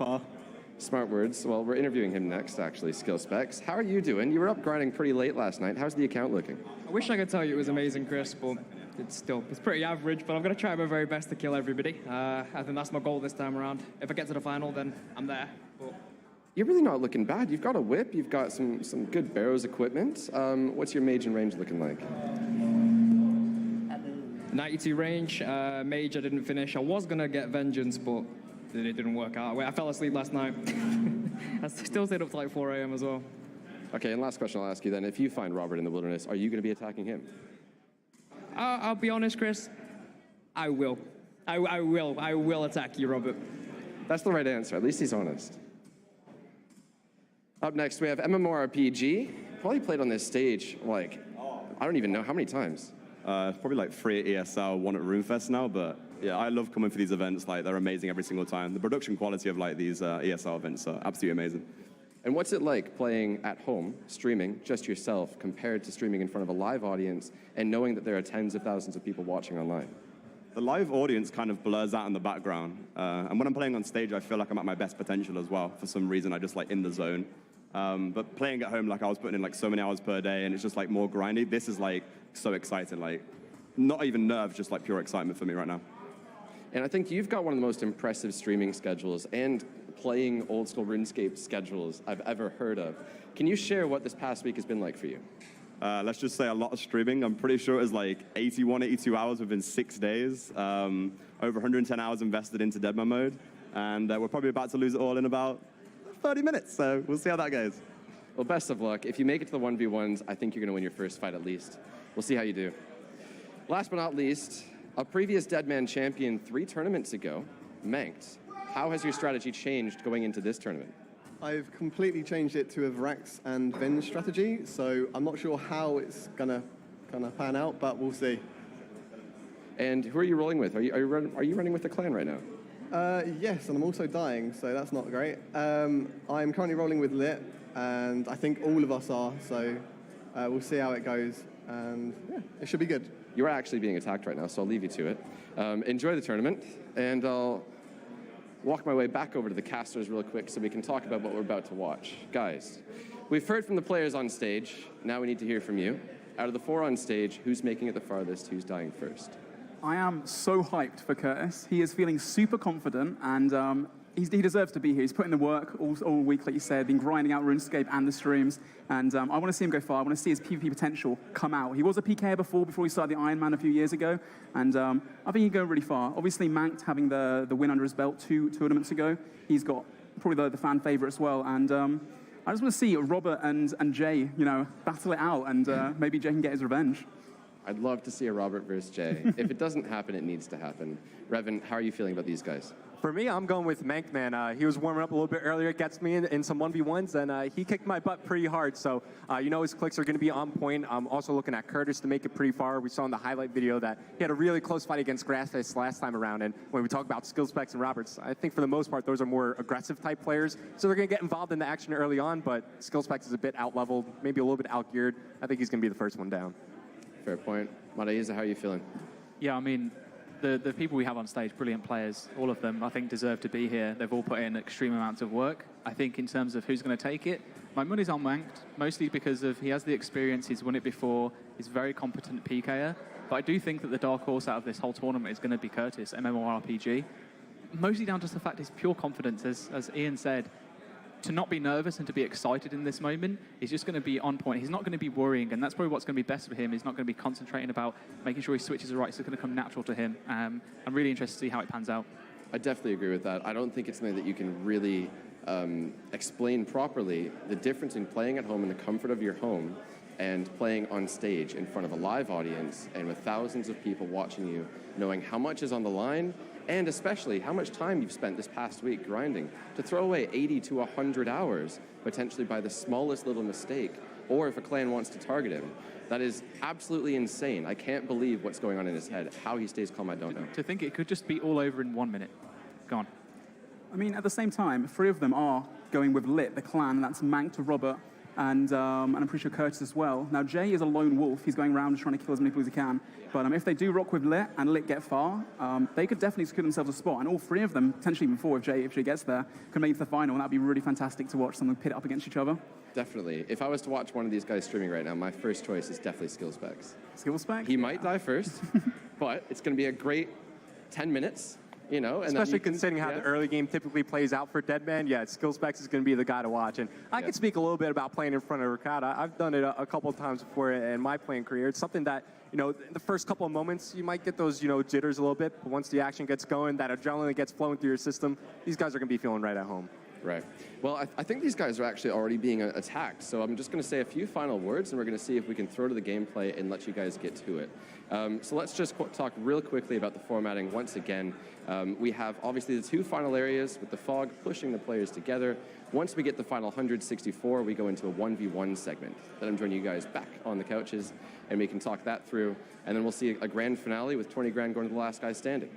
subpar. Smart words. Well, we're interviewing him next, actually, Skill Specs. How are you doing? You were up grinding pretty late last night. How's the account looking? I wish I could tell you it was amazing, Chris, but it's pretty average, but I'm going to try my very best to kill everybody. I think that's my goal this time around. If I get to the final, then I'm there. But You're really not looking bad. You've got a whip. You've got some good Barrows equipment. What's your mage and range looking like? 92 range, mage I didn't finish. I was going to get vengeance, but it didn't work out. I fell asleep last night. I still stayed up till like 4 a.m. as well. Okay, and last question I'll ask you then. If you find Robert in the wilderness, are you going to be attacking him? I'll be honest, Chris. I will. I will attack you, Robert. That's the right answer. At least he's honest. Up next, we have MMORPG. Probably played on this stage, like, I don't even know how many times. Probably like 3 at ESL, 1 at RuneFest now, but yeah, I love coming for these events. Like, they're amazing every single time. The production quality of like these ESL events are absolutely amazing. And what's it like playing at home, streaming, just yourself, compared to streaming in front of a live audience and knowing that there are tens of thousands of people watching online? The live audience kind of blurs out in the background. And when I'm playing on stage, I feel like I'm at my best potential as well. For some reason, I just like in the zone. But playing at home, like I was putting in like so many hours per day and it's just like more grindy. This is like so exciting, like not even nerves, just like pure excitement for me right now. And I think you've got one of the most impressive streaming schedules and playing old school RuneScape schedules I've ever heard of. Can you share what this past week has been like for you? Let's just say a lot of streaming. I'm pretty sure it was like 81, 82 hours within 6 days. Over 110 hours invested into Deadman mode. And we're probably about to lose it all in about 30 minutes. So we'll see how that goes. Well, best of luck. If you make it to the 1v1s, I think you're going to win your first fight at least. We'll see how you do. Last but not least, a previous Deadman champion 3 tournaments ago, Dmmt. How has your strategy changed going into this tournament? I've completely changed it to a Vrax and Venge strategy, so I'm not sure how it's gonna pan out, but we'll see. And who are you rolling with? Are you running with the clan right now? Yes, and I'm also dying, so that's not great. I'm currently rolling with Lit, and I think all of us are, so we'll see how it goes, and yeah, it should be good. You're actually being attacked right now, so I'll leave you to it. Enjoy the tournament, and I'll walk my way back over to the casters real quick so we can talk about what we're about to watch. Guys, we've heard from the players on stage. Now we need to hear from you. Out of the 4 on stage, who's making it the farthest? Who's dying first? I am so hyped for Curtis. He is feeling super confident, and he deserves to be here. He's put in the work all week, like you said, been grinding out RuneScape and the streams, and I want to see him go far. I want to see his PvP potential come out. He was a PKer before he started the Iron Man a few years ago, and I think he'd go really far. Obviously, Dmmt having the win under his belt 2 tournaments ago, he's got probably the fan favorite as well, and I just want to see Robert and Jay, battle it out, and maybe Jay can get his revenge. I'd love to see a Robert versus Jay. If it doesn't happen, it needs to happen. Revan, how are you feeling about these guys? For me, I'm going with Dmmt, man. He was warming up a little bit earlier against me in some 1v1s, and he kicked my butt pretty hard. So, his clicks are going to be on point. I'm also looking at Curtis to make it pretty far. We saw in the highlight video that he had a really close fight against Grassface last time around. And when we talk about skill specs and Roberts, I think for the most part, those are more aggressive type players. So they're going to get involved in the action early on, but skill specs is a bit out-leveled, maybe a little bit out-geared. I think he's going to be the first one down. Fair point. Maraiza, how are you feeling? Yeah, I mean, the people we have on stage, brilliant players, all of them, I think, deserve to be here. They've all put in extreme amounts of work. I think in terms of who's going to take it, my money's on Dmmt, mostly because he has the experience, he's won it before, he's very competent PKer. But I do think that the dark horse out of this whole tournament is going to be Curtis, MMORPG. Mostly down to the fact his pure confidence, as Ian said. To not be nervous and to be excited in this moment is just going to be on point. He's not going to be worrying, and that's probably what's going to be best for him. He's not going to be concentrating about making sure his switches are right, so it's going to come natural to him. I'm really interested to see how it pans out. I definitely agree with that. I don't think it's something that you can really explain properly, the difference in playing at home in the comfort of your home and playing on stage in front of a live audience and with thousands of people watching you, knowing how much is on the line, and especially how much time you've spent this past week grinding. To throw away 80 to 100 hours, potentially by the smallest little mistake, or if a clan wants to target him, that is absolutely insane. I can't believe what's going on in his head. How he stays calm, I don't know. To think it could just be all over in 1 minute. Gone. I mean, at the same time, 3 of them are going with Lit, the clan, and that's Dmmt, Robert, and I'm pretty sure Curtis as well. Now, Jay is a lone wolf. He's going around trying to kill as many people as he can. But if they do rock with Lit and Lit get far, they could definitely secure themselves a spot. And all three of them, potentially even four if Jay gets there, could make it to the final. And that'd be really fantastic to watch someone pit up against each other. Definitely. If I was to watch one of these guys streaming right now, my first choice is definitely Skill Specs. Skill Spec? He might die first, but it's going to be a great 10 minutes. And especially considering how the early game typically plays out for Deadman, Skill Specs is going to be the guy to watch. And I can speak a little bit about playing in front of a crowd. I've done it a couple of times before in my playing career. It's something that, in the first couple of moments, you might get those, jitters a little bit. But once the action gets going, that adrenaline gets flowing through your system, these guys are going to be feeling right at home. Right. Well, I think these guys are actually already being attacked. So I'm just going to say a few final words, and we're going to see if we can throw to the gameplay and let you guys get to it. So let's just talk real quickly about the formatting once again. We have obviously the two final areas with the fog pushing the players together. Once we get the final 164, we go into a 1v1 segment. Then I'm joining you guys back on the couches, and we can talk that through. And then we'll see a grand finale with 20 grand going to the last guy standing.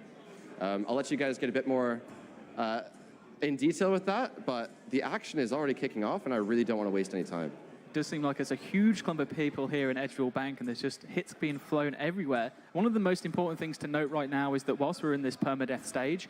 I'll let you guys get a bit more in detail with that, but the action is already kicking off, and I really don't want to waste any time. It does seem like there's a huge clump of people here in Edgeville Bank, and there's just hits being flown everywhere. One of the most important things to note right now is that whilst we're in this permadeath stage,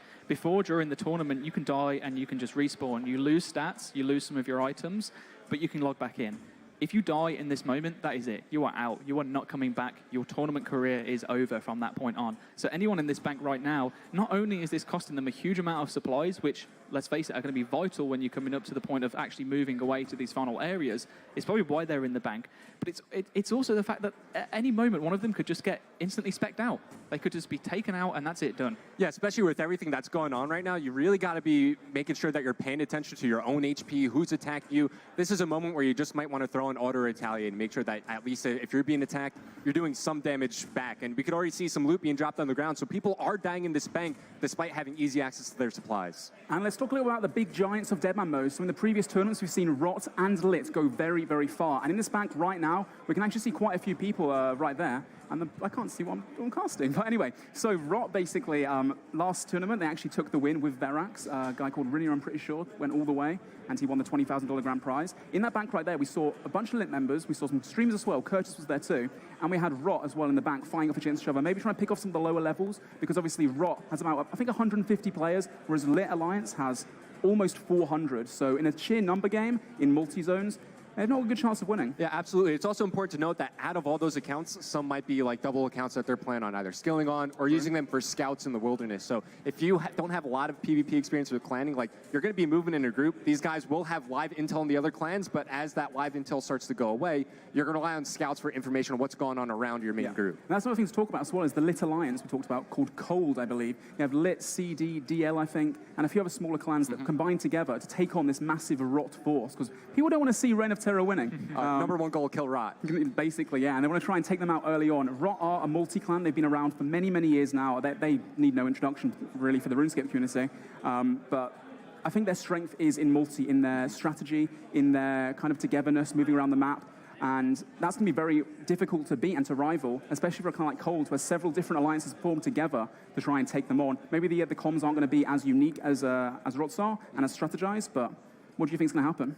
during the tournament, you can die and you can just respawn. You lose stats, you lose some of your items, but you can log back in. If you die in this moment, that is it. You are out. You are not coming back. Your tournament career is over from that point on. So anyone in this bank right now, not only is this costing them a huge amount of supplies, which, let's face it, are going to be vital when you're coming up to the point of actually moving away to these final areas. It's probably why they're in the bank. But it's also the fact that at any moment, one of them could just get instantly specced out. They could just be taken out, and that's it, done. Yeah, especially with everything that's going on right now, you really got to be making sure that you're paying attention to your own HP, who's attacking you. This is a moment where you just might want to throw an auto-retaliate and make sure that at least if you're being attacked, you're doing some damage back. And we could already see some loot being dropped on the ground, so people are dying in this bank despite having easy access to their supplies. And let's talk a little about the big giants of Deadman mode. So in the previous tournaments, we've seen Rot and Lit go very, very far. And in this bank right now, we can actually see quite a few people right there. And I can't see what I'm casting. But anyway, so Rot basically, last tournament, they actually took the win with Verax. A guy called Rinnier, I'm pretty sure, went all the way. And he won the $20,000 grand prize. In that bank right there, we saw a bunch of Lit members. We saw some streamers as well. Curtis was there too. And we had Rot as well in the bank, fighting off against each other. Maybe trying to pick off some of the lower levels. Because obviously Rot has about, I think, 150 players. Whereas Lit Alliance has almost 400. So in a sheer number game, in multi-zones, they have not a good chance of winning. Yeah, absolutely. It's also important to note that out of all those accounts, some might be like double accounts that they're playing on either skilling on or using them for scouts in the wilderness. So if you don't have a lot of PvP experience with clanning, like you're going to be moving in a group. These guys will have live intel in the other clans, but as that live intel starts to go away, you're going to rely on scouts for information on what's going on around your main group. And that's another thing to talk about as well is the Lit Alliance we talked about called Cold, I believe. You have Lit, CD, DL, I think, and a few other smaller clans that combine together to take on this massive Rot force. Because people don't want to see Reign of Terror winning. Number one goal, kill Rot. Basically, yeah, and they want to try and take them out early on. Rot are a multi-clan. They've been around for many, many years now. They need no introduction, really, for the RuneScape community. But I think their strength is in multi, in their strategy, in their kind of togetherness, moving around the map. And that's going to be very difficult to beat and to rival, especially for a clan like Cold, where several different alliances form together to try and take them on. Maybe the comms aren't going to be as unique as Rot's are and as strategized, but what do you think is going to happen?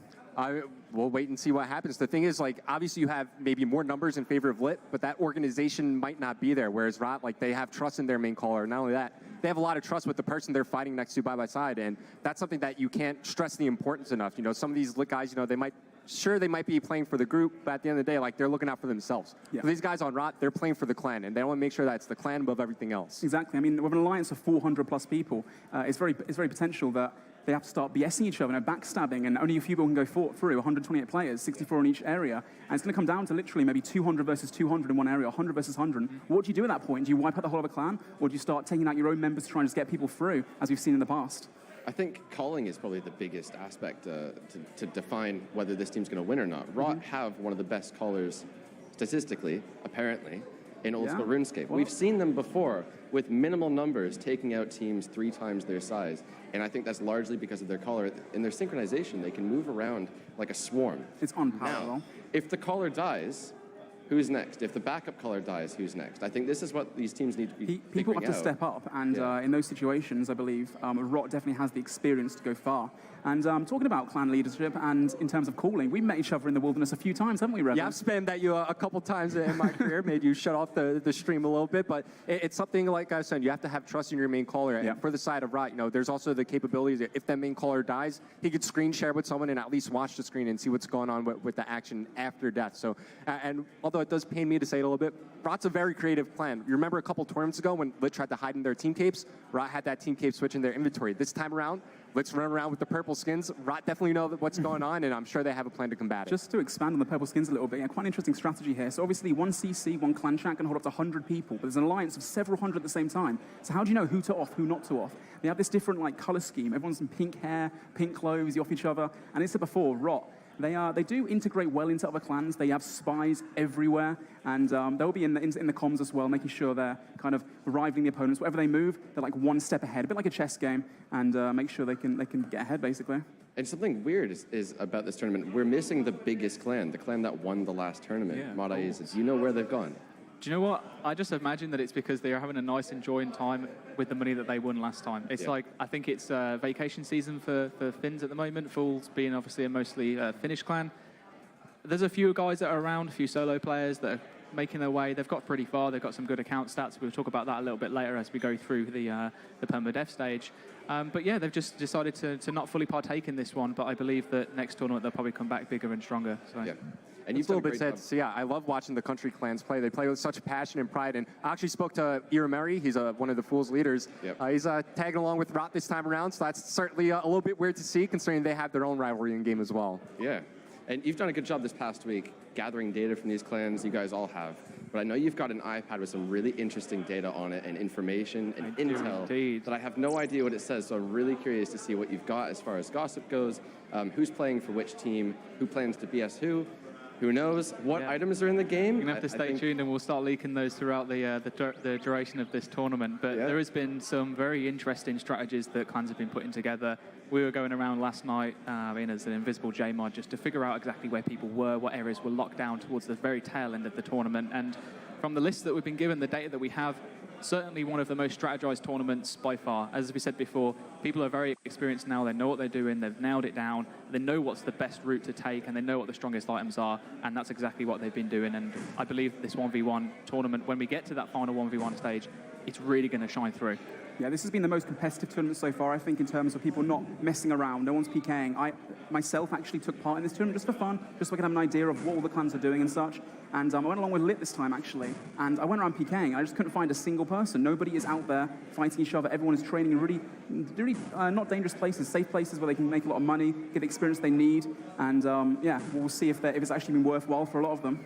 We'll wait and see what happens. The thing is, like, obviously you have maybe more numbers in favor of Lit, but that organization might not be there, whereas Rot, like, they have trust in their main caller. Not only that, they have a lot of trust with the person they're fighting next to by side, and that's something that you can't stress the importance enough. You know, some of these Lit guys, you know, they might be playing for the group, but at the end of the day, like, they're looking out for themselves. Yeah. So these guys on Rot, they're playing for the clan, and they want to make sure that it's the clan above everything else. Exactly. I mean, with an alliance of 400 plus people, it's very potential that they have to start BSing each other and backstabbing, and only a few people can go through, 128 players, 64 in each area, and it's going to come down to literally maybe 200 versus 200 in one area, 100 versus 100. What do you do at that point? Do you wipe out the whole of a clan, or do you start taking out your own members to try and just get people through, as we've seen in the past? I think calling is probably the biggest aspect to define whether this team's going to win or not. Rot have one of the best callers, statistically, apparently, in old school RuneScape. Well, we've seen them before with minimal numbers taking out teams 3 times their size. And I think that's largely because of their caller. In their synchronization, they can move around like a swarm. It's unparalleled. Now, if the caller dies, who's next? If the backup caller dies, who's next? I think this is what these teams need to be People have to step up, and in those situations, I believe, Rot definitely has the experience to go far. And talking about clan leadership and in terms of calling, we met each other in the wilderness a few times, haven't we, Revan? Yeah, I've spammed at you a couple times in my career, made you shut off the stream a little bit, but it's something like I said, you have to have trust in your main caller. Yeah. And for the side of Rot, there's also the capability that if that main caller dies, he could screen share with someone and at least watch the screen and see what's going on with the action after death. So, and although it does pain me to say it a little bit, Rot's a very creative clan. You remember a couple tournaments ago when Lit tried to hide in their team capes? Rot had that team cape switch in their inventory. This time around, let's run around with the purple skins. Rot definitely know what's going on, and I'm sure they have a plan to combat it. Just to expand on the purple skins a little bit, quite an interesting strategy here. So obviously one CC, one clan chat can hold up to 100 people, but there's an alliance of several hundred at the same time. So how do you know who to off, who not to off? They have this different color scheme. Everyone's in pink hair, pink clothes, you off each other. And as I said before, Rot, they do integrate well into other clans. They have spies everywhere, and they'll be in the comms as well, making sure they're kind of rivaling the opponents. Wherever they move, they're like one step ahead, a bit like a chess game, and make sure they can get ahead, basically. And something weird is about this tournament. We're missing the biggest clan, the clan that won the last tournament. Yeah. Madaiz. Do you know where they've gone? Do you know what? I just imagine that it's because they are having a nice enjoying time with the money that they won last time. It's like, I think it's vacation season for Finns at the moment, Fools being obviously a mostly Finnish clan. There's a few guys that are around, a few solo players that are making their way. They've got pretty far. They've got some good account stats. We'll talk about that a little bit later as we go through the permadeath stage. But yeah, they've just decided to not fully partake in this one, but I believe that next tournament they'll probably come back bigger and stronger. So. Yeah. And you've a little bit said, so yeah, I love watching the country clans play. They play with such passion and pride. And I actually spoke to Irameri. He's one of the Fools leaders. Yep. He's tagging along with Rot this time around, so that's certainly a little bit weird to see, considering they have their own rivalry in game as well. Yeah. And you've done a good job this past week gathering data from these clans. You guys all have. But I know you've got an iPad with some really interesting data on it and information and intel that I have no idea what it says. So I'm really curious to see what you've got as far as gossip goes. Who's playing for which team? Who plans to BS who? Who knows what items are in the game? You're going to have to stay tuned, and we'll start leaking those throughout the duration of this tournament. But there has been some very interesting strategies that clans have been putting together. We were going around last night in as an invisible J-mod just to figure out exactly where people were, what areas were locked down towards the very tail end of the tournament. And from the list that we've been given, the data that we have, certainly one of the most strategized tournaments by far. As we said before, people are very experienced now. They know what they're doing. They've nailed it down. They know what's the best route to take, and they know what the strongest items are, and that's exactly what they've been doing. And I believe this 1v1 tournament, when we get to that final 1v1 stage, it's really going to shine through. Yeah, this has been the most competitive tournament so far, I think, in terms of people not messing around. No one's PKing. I myself actually took part in this tournament just for fun, just so I could have an idea of what all the clans are doing and such. And I went along with Lit this time, actually. And I went around PKing. I just couldn't find a single person. Nobody is out there fighting each other. Everyone is training in really not dangerous places, safe places where they can make a lot of money, get the experience they need. And yeah, we'll see if it's actually been worthwhile for a lot of them.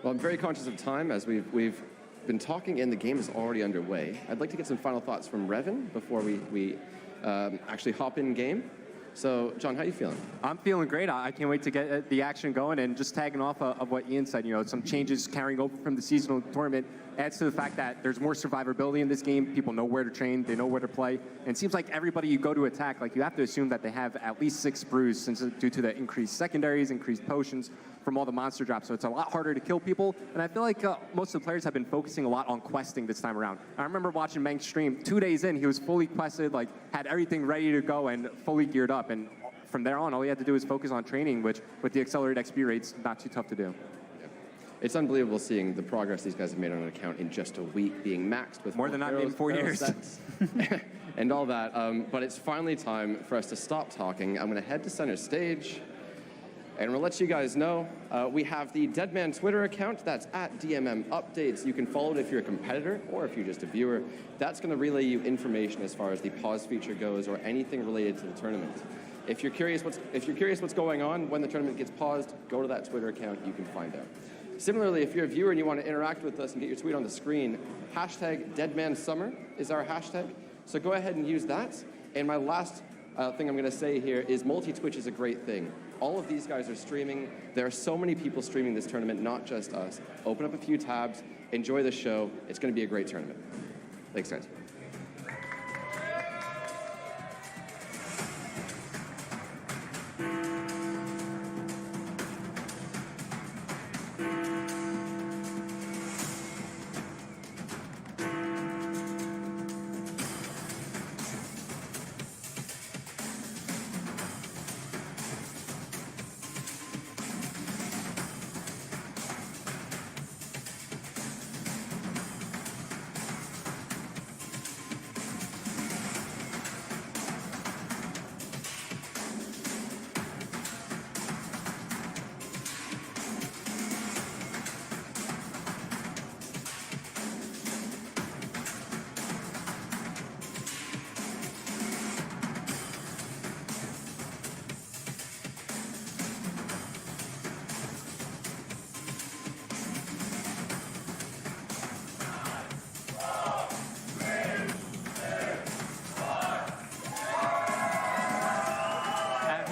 Well, I'm very conscious of time as we've been talking and the game is already underway. I'd like to get some final thoughts from Revan before we actually hop in game. So, John, how are you feeling? I'm feeling great. I can't wait to get the action going, and just tagging off of what Ian said, some changes carrying over from the seasonal tournament adds to the fact that there's more survivability in this game. People know where to train, they know where to play, and it seems like everybody you go to attack, you have to assume that they have at least 6 brews due to the increased secondaries, increased potions from all the monster drops, so it's a lot harder to kill people, and I feel like most of the players have been focusing a lot on questing this time around. I remember watching Mank stream, 2 days in, he was fully quested, had everything ready to go and fully geared up, and from there on, all he had to do was focus on training, which with the accelerated XP rates, not too tough to do. It's unbelievable seeing the progress these guys have made on an account in just a week, being maxed with more than I've made in 4 years. Sets and all that. But it's finally time for us to stop talking. I'm going to head to center stage, and we'll let you guys know. We have the Deadman Twitter account. That's at DMM Updates. You can follow it if you're a competitor or if you're just a viewer. That's going to relay you information as far as the pause feature goes or anything related to the tournament. If you're curious what's going on when the tournament gets paused, go to that Twitter account. You can find out. Similarly, if you're a viewer and you want to interact with us and get your tweet on the screen, hashtag DeadmanSummer is our hashtag. So go ahead and use that. And my last thing I'm going to say here is multi-Twitch is a great thing. All of these guys are streaming. There are so many people streaming this tournament, not just us. Open up a few tabs, enjoy the show. It's going to be a great tournament. Thanks, guys.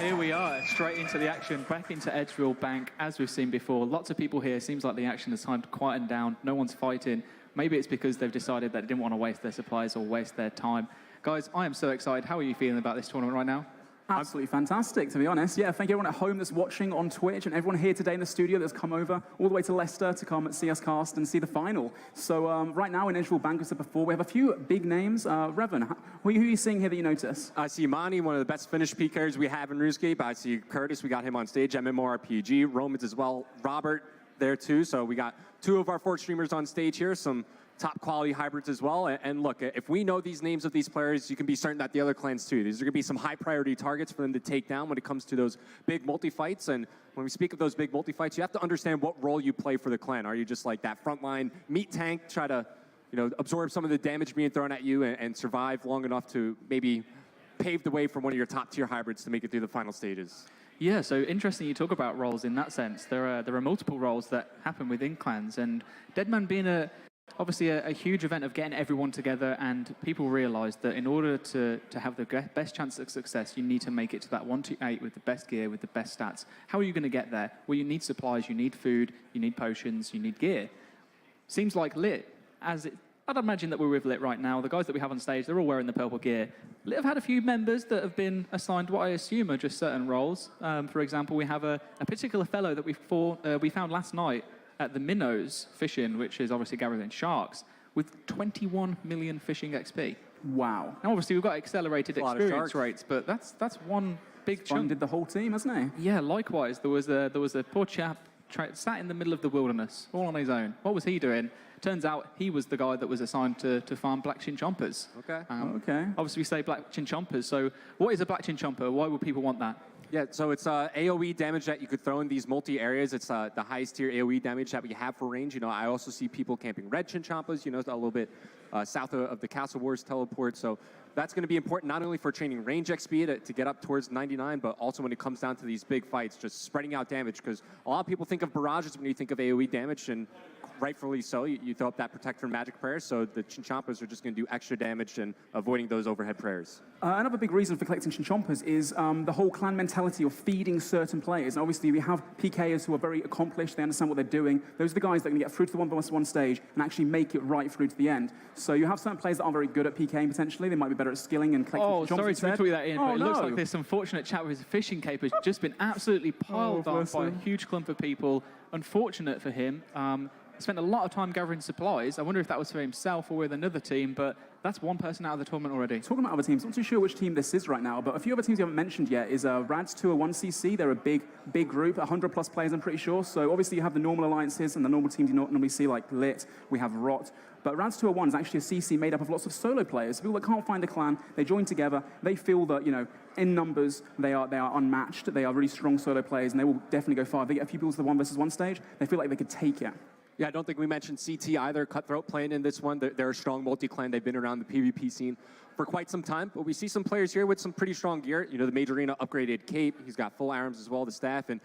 Here we are, straight into the action, back into Edgefield Bank, as we've seen before. Lots of people here. Seems like the action has time to quieten down. No one's fighting. Maybe it's because they've decided that they didn't want to waste their supplies or waste their time. Guys, I am so excited. How are you feeling about this tournament right now? Absolutely fantastic, to be honest. Yeah, thank you everyone at home that's watching on Twitch and everyone here today in the studio that's come over all the way to Leicester to come see us cast and see the final. So right now in Edgefield Bank, as I said before, we have a few big names. Revan, who are you seeing here that you notice? I see Mani, one of the best Finnish PKers we have in RuneScape. I see Curtis, we got him on stage, MMORPG, Romans as well, Robert there too. So we got 2 of our 4 streamers on stage here, some top quality hybrids as well. And look, if we know these names of these players, you can be certain that the other clans too. These are going to be some high priority targets for them to take down when it comes to those big multi-fights. And when we speak of those big multi-fights, you have to understand what role you play for the clan. Are you just like that frontline meat tank, try to absorb some of the damage being thrown at you and survive long enough to maybe pave the way for one of your top tier hybrids to make it through the final stages? Yeah, so interesting you talk about roles in that sense. There are multiple roles that happen within clans, and Deadman being obviously a huge event of getting everyone together, and people realised that in order to have the best chance of success, you need to make it to that 1-8 with the best gear, with the best stats. How are you going to get there? Well, you need supplies, you need food, you need potions, you need gear. Seems like Lit, I'd imagine that we're with Lit right now. The guys that we have on stage, they're all wearing the purple gear. Lit have had a few members that have been assigned what I assume are just certain roles. For example, we have a particular fellow that we found last night at the Minnows fishing, which is obviously gathering sharks, with 21 million fishing XP. Wow. Now, obviously, we've got accelerated experience rates, but that's one big chunk. Funded the whole team, hasn't he? Yeah, likewise. There was a poor chap sat in the middle of the wilderness, all on his own. What was he doing? Turns out he was the guy that was assigned to farm black chinchompers. Okay. Okay. Obviously, we say black chinchompers. So what is a black chinchomper? Why would people want that? Yeah, so it's AoE damage that you could throw in these multi-areas. It's the highest tier AoE damage that we have for range. I also see people camping red chinchompas, a little bit south of the Castle Wars teleport. So that's going to be important not only for training range XP to get up towards 99, but also when it comes down to these big fights, just spreading out damage. Because a lot of people think of barrages when you think of AoE damage, and rightfully so. You throw up that Protect from Magic prayer, so the Chinchompas are just going to do extra damage and avoiding those overhead prayers. Another big reason for collecting Chinchompas is the whole clan mentality of feeding certain players. And obviously, we have PKers who are very accomplished. They understand what they're doing. Those are the guys that are going to get through to the 1v1 stage and actually make it right through to the end. So you have certain players that aren't very good at PKing, potentially. They might be better at skilling and collecting Chinchompas. Oh, sorry to tweet that in, but it no. looks like this unfortunate chap with his fishing cape has just been absolutely piled on by a huge clump of people. Unfortunate for him. Spent a lot of time gathering supplies. I wonder if that was for himself or with another team, but that's one person out of the tournament already. Talking about other teams, I'm not too sure which team this is right now, but a few other teams you haven't mentioned yet is Rads 201cc. They're a big group, 100+ players, I'm pretty sure. So obviously you have the normal alliances and the normal teams you normally see, like Lit, we have Rot. But Rads 201 is actually a CC made up of lots of solo players. People that can't find a clan, they join together, they feel that, in numbers, they are unmatched. They are really strong solo players, and they will definitely go far. If they get a few people to the 1v1 stage, they feel like they could take it. Yeah, I don't think we mentioned CT either. Cutthroat playing in this one. They're a strong multi-clan. They've been around the PvP scene for quite some time. But we see some players here with some pretty strong gear. The Major Arena upgraded cape. He's got full arms as well, the staff. And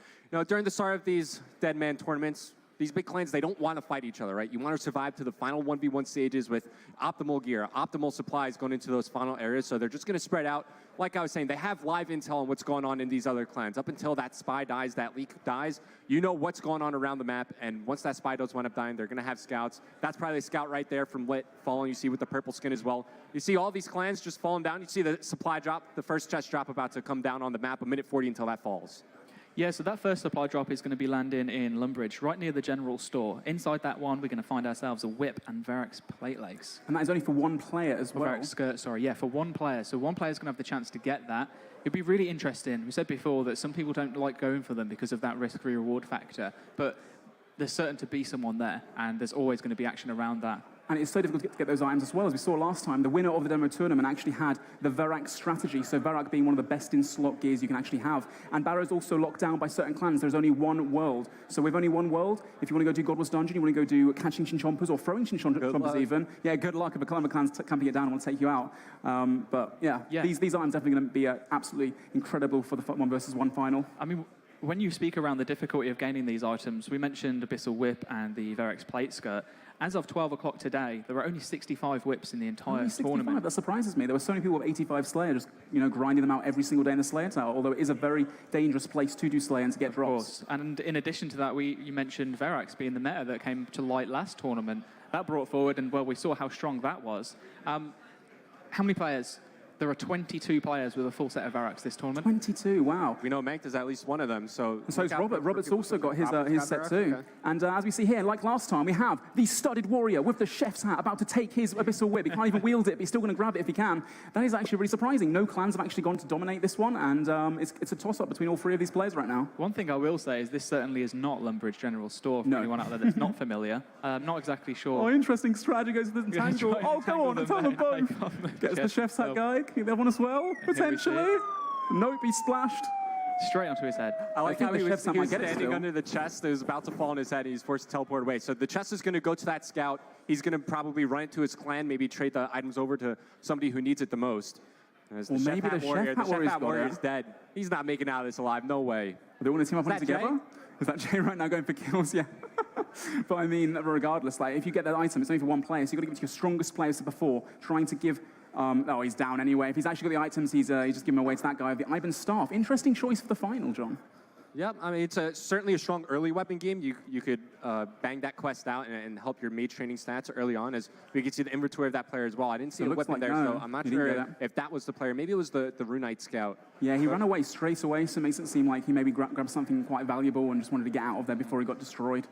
during the start of these Deadman tournaments, these big clans, they don't want to fight each other, right? You want to survive to the final 1v1 stages with optimal gear, optimal supplies going into those final areas. So they're just going to spread out. Like I was saying, they have live intel on what's going on in these other clans. Up until that spy dies, that leak dies, you know what's going on around the map. And once that spy does wind up dying, they're going to have scouts. That's probably a scout right there from Lit falling. You see with the purple skin as well. You see all these clans just falling down. You see the supply drop, the first chest drop about to come down on the map, a minute 40 until that falls. Yeah, so that first supply drop is going to be landing in Lumbridge, right near the general store. Inside that one, we're going to find ourselves a whip and Varric's plate legs. And that is only for one player as well. Varric's skirt, sorry. Yeah, for one player. So one player's going to have the chance to get that. It'd be really interesting. We said before that some people don't like going for them because of that risk-free reward factor. But there's certain to be someone there, and there's always going to be action around that. And it's so difficult to get those items as well. As we saw last time, the winner of the demo tournament actually had the Varrock strategy, so Varrock being one of the best in slot gears you can actually have. And Barrow's also locked down by certain clans. There's only one world. So with only one world, if you want to go do Godwall's Dungeon, you want to go do catching Chinchompers or throwing Chinchompers even. Yeah, good luck if a clan's camping it down and want to take you out. But yeah, these items definitely going to be absolutely incredible for the 1v1 final. I mean, when you speak around the difficulty of gaining these items, we mentioned Abyssal Whip and the Verex Plate Skirt. As of 12 o'clock today, there were only 65 whips in the entire Only 65? tournament. That surprises me. There were so many people with 85 Slayer just, grinding them out every single day in the Slayer Tower, although it is a very dangerous place to do Slayer and to get drops. Of course. And in addition to that, you mentioned Verex being the meta that came to light last tournament. That brought forward, and well, we saw how strong that was. How many players? There are 22 players with a full set of Verex this tournament. 22, wow. We know Mankt is at least one of them, so... And so is Robert. Robert's also got his set too. Okay. And as we see here, like last time, we have the studded warrior with the chef's hat about to take his Abyssal Whip. He can't even wield it, but he's still going to grab it if he can. That is actually really surprising. No clans have actually gone to dominate this one, and it's a toss-up between all three of these players right now. One thing I will say is this certainly is not Lumbridge General Store for anyone out there that's not familiar. Not exactly sure. Oh, interesting strategy goes to the tangle. Oh, come on, attack them both. Gets the chef's hat guy. Can the other one as well? Potentially. Nope, he splashed. Straight onto his head. I like how he was get it standing still. under the chest that was about to fall on his head, and he's forced to teleport away. So the chest is going to go to that scout. He's going to probably run it to his clan, maybe trade the items over to somebody who needs it the most. As Or maybe the Chef Hat Warrior is dead. He's not making it out of this alive. No way. They want to team up on it Is that together? Is that Jay right now going for kills? Yeah. But I mean, regardless, like if you get that item, it's only for one player, so you've got to give it to your strongest players before, trying to give... oh, he's down anyway. If he's actually got the items, he's just giving them away to that guy with the Ivan Staff. Interesting choice for the final, John. Yeah, I mean, it's certainly a strong early weapon game. You could bang that quest out and help your mage training stats early on, as we can see the inventory of that player as well. I didn't see a weapon like there, no, so I'm not you didn't sure get that. if that was the player. Maybe it was the Runite Scout. Yeah, he ran away straight away, so it makes it seem like he maybe grabbed something quite valuable and just wanted to get out of there before he got destroyed.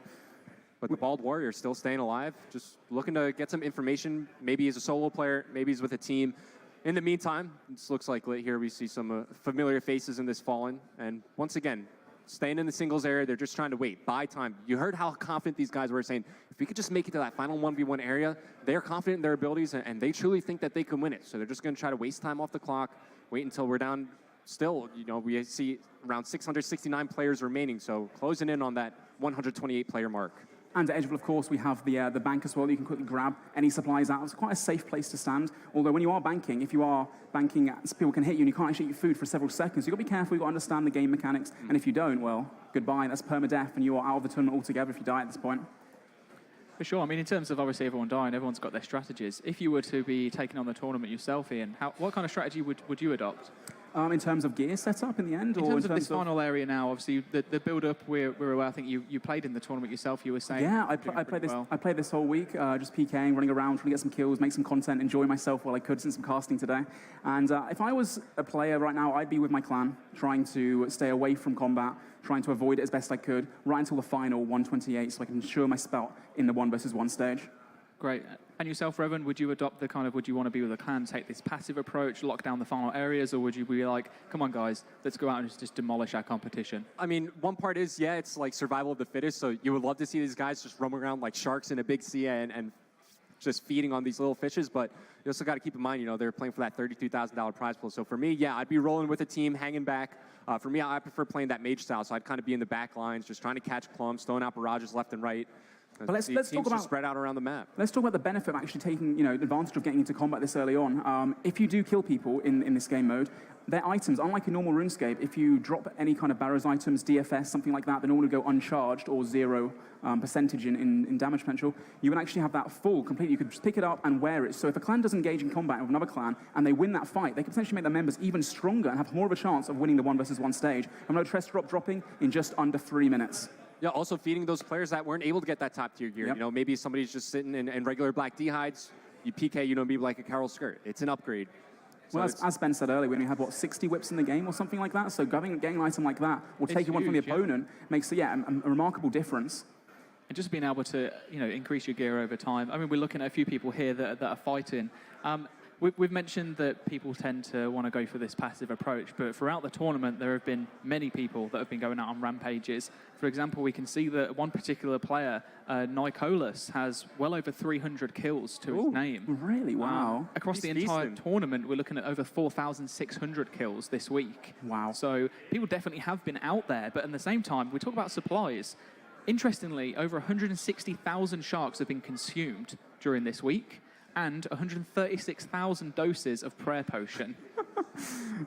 But the Bald Warrior still staying alive, just looking to get some information. Maybe he's a solo player, maybe he's with a team. In the meantime, this looks like here we see some familiar faces in this Fallen. And once again, staying in the singles area, they're just trying to wait, buy time. You heard how confident these guys were saying, if we could just make it to that final 1v1 area, they're confident in their abilities and they truly think that they can win it. So they're just going to try to waste time off the clock, wait until we're down. Still, we see around 669 players remaining, so closing in on that 128 player mark. And at Edgeville, of course, we have the bank as well. You can quickly grab any supplies out. It's quite a safe place to stand. Although when you are banking, if you are banking, people can hit you and you can't actually eat your food for several seconds. You've got to be careful. You've got to understand the game mechanics. And if you don't, well, goodbye. That's permadeath, and you are out of the tournament altogether if you die at this point. For sure. I mean, in terms of obviously everyone dying, everyone's got their strategies. If you were to be taking on the tournament yourself, Ian, what kind of strategy would you adopt? In terms of gear setup in the end? In terms of this final area now, obviously, the build-up, we're aware, I think you played in the tournament yourself, you were saying. Yeah, I played this whole week, just PKing, running around, trying to get some kills, make some content, enjoy myself while I could since I'm casting today. And if I was a player right now, I'd be with my clan, trying to stay away from combat, trying to avoid it as best I could, right until the final 128, so I can ensure my spot in the 1v1 stage. Great. And yourself, Revan, would you adopt would you want to be with a clan, take this passive approach, lock down the final areas, or would you be like, come on, guys, let's go out and just demolish our competition? I mean, one part is, yeah, it's like survival of the fittest, so you would love to see these guys just roaming around like sharks in a big sea and just feeding on these little fishes, but you also got to keep in mind, they're playing for that $32,000 prize pool. So for me, yeah, I'd be rolling with a team, hanging back. For me, I prefer playing that mage style, so I'd kind of be in the back lines, just trying to catch clumps, throwing out barrages left and right. But let's talk about spread out around the map. Let's talk about the benefit of actually taking advantage of getting into combat this early on. If you do kill people in this game mode, their items, unlike a normal RuneScape, if you drop any kind of Barrows items, DFS, something like that, they normally go uncharged or 0% in damage potential. You can actually have that full, completely. You could just pick it up and wear it. So if a clan does engage in combat with another clan and they win that fight, they can potentially make their members even stronger and have more of a chance of winning the 1v1 stage. And no Tress Drop dropping in just under 3 minutes. Yeah, also feeding those players that weren't able to get that top tier gear. Yep. Maybe somebody's just sitting in regular black D-hides. You PK, maybe like a Carol skirt. It's an upgrade. So well, as Ben said earlier, we only had, 60 whips in the game or something like that? So getting an item like that, or taking one from the opponent, makes a remarkable difference. And just being able to, increase your gear over time. I mean, we're looking at a few people here that are fighting. We've mentioned that people tend to want to go for this passive approach, but throughout the tournament, there have been many people that have been going out on rampages. For example, we can see that one particular player, Nicolas, has well over 300 kills to his name. Really? Wow. Across the entire tournament, we're looking at over 4,600 kills this week. Wow. So people definitely have been out there, but at the same time, we talk about supplies. Interestingly, over 160,000 sharks have been consumed during this week, and 136,000 doses of prayer potion.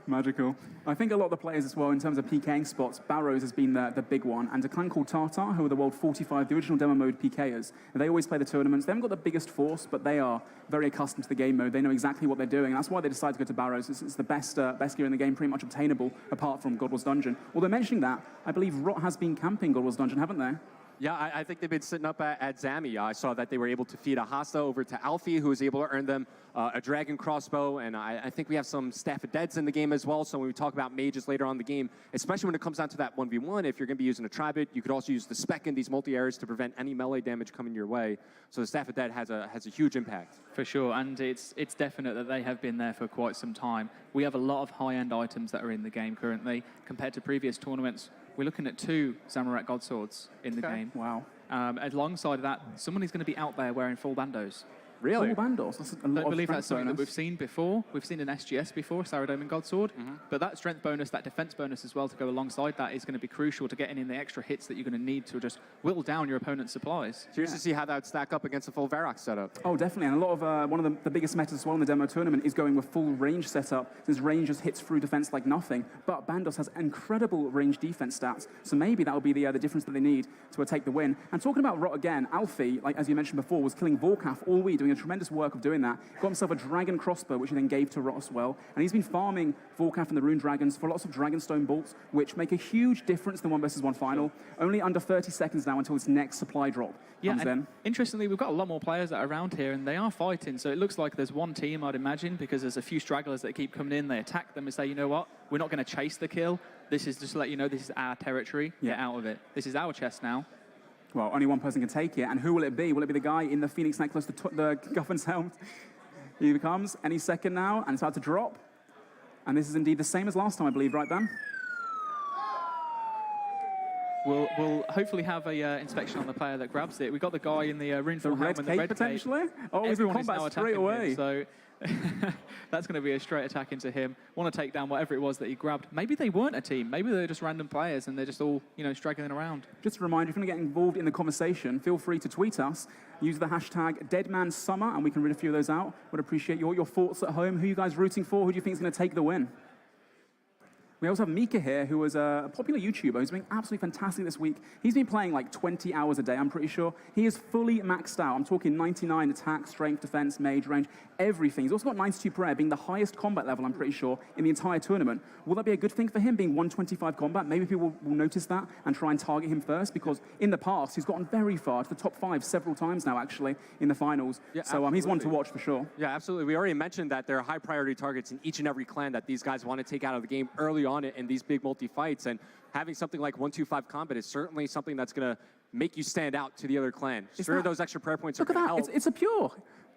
Magical. I think a lot of the players as well, in terms of PKing spots, Barrows has been the big one, and a clan called Tartar, who are the World 45, the original demo mode PKers. And they always play the tournaments. They haven't got the biggest force, but they are very accustomed to the game mode. They know exactly what they're doing, and that's why they decided to go to Barrows. It's the best gear in the game, pretty much obtainable, apart from God Wars Dungeon. Although mentioning that, I believe Rot has been camping God Wars Dungeon, haven't they? Yeah, I think they've been sitting up at Zami. I saw that they were able to feed a Hasta over to Alfie, who was able to earn them a Dragon Crossbow, and I think we have some Staff of Deads in the game as well, so when we talk about mages later on in the game, especially when it comes down to that 1v1, if you're going to be using a Tribute, you could also use the Spec in these multi-areas to prevent any melee damage coming your way, so the Staff of Dead has a huge impact. For sure, and it's definite that they have been there for quite some time. We have a lot of high-end items that are in the game currently. Compared to previous tournaments, we're looking at 2 Zamorak God Swords in the game. Wow. Alongside that, someone is going to be out there wearing full bandos. Really? Full bandos. That's a lot I believe of that's something that bonus. we've seen before. We've seen an SGS before, Saradomin Godsword. But that strength bonus, that defense bonus as well to go alongside that is going to be crucial to getting in the extra hits that you're going to need to just whittle down your opponent's supplies. Curious to see how that would stack up against a full Varrock setup. Oh, definitely. And a lot of one of the biggest metas as well in the demo tournament is going with full range setup, since range just hits through defense like nothing. But Bandos has incredible range defense stats, so maybe that will be the difference that they need to take the win. And talking about Rot again, Alfie, like as you mentioned before, was killing Vorkath all week, doing a tremendous work of doing that. Got himself a Dragon Crossbow, which he then gave to Rot as well. And he's been farming Vorkath and the Rune Dragons for lots of Dragonstone bolts, which make a huge difference in the 1v1 final. Only under 30 seconds now until its next supply drop comes in. Interestingly, we've got a lot more players that are around here, and they are fighting. So it looks like there's one team, I'd imagine, because there's a few stragglers that keep coming in. They attack them and say, you know what, we're not going to chase the kill. This is just to let you know this is our territory. Get out of it. This is our chest now. Well, only one person can take it, and who will it be? Will it be the guy in the Phoenix necklace, the Guffin's helmet? Here he comes, any second now, and it's about to drop. And this is indeed the same as last time, I believe, right, Ben? We'll hopefully have a inspection on the player that grabs it. We've got the guy in the Runeful helmet and the red potentially? cape. Oh, he's in combat straight away. Him, so that's going to be a straight attack into him. Want to take down whatever it was that he grabbed. Maybe they weren't a team. Maybe they're just random players and they're just all, straggling around. Just a reminder, if you want to get involved in the conversation, feel free to tweet us. Use the hashtag #DeadmanSummer, and we can read a few of those out. Would appreciate your thoughts at home. Who are you guys rooting for? Who do you think is going to take the win? We also have Mika here, who is a popular YouTuber who's been absolutely fantastic this week. He's been playing like 20 hours a day, I'm pretty sure. He is fully maxed out. I'm talking 99 attack, strength, defense, mage, range, everything. He's also got 92 prayer, being the highest combat level, I'm pretty sure, in the entire tournament. Will that be a good thing for him, being 125 combat? Maybe people will notice that and try and target him first, because in the past, he's gotten very far, to the top 5 several times now, actually, in the finals. Yeah, so he's one to watch for sure. Yeah, absolutely. We already mentioned that there are high priority targets in each and every clan that these guys want to take out of the game early on in these big multi-fights, and having something like 125 combat is certainly something that's going to make you stand out to the other clan. Sure, those extra prayer points are going to help. It's a pure.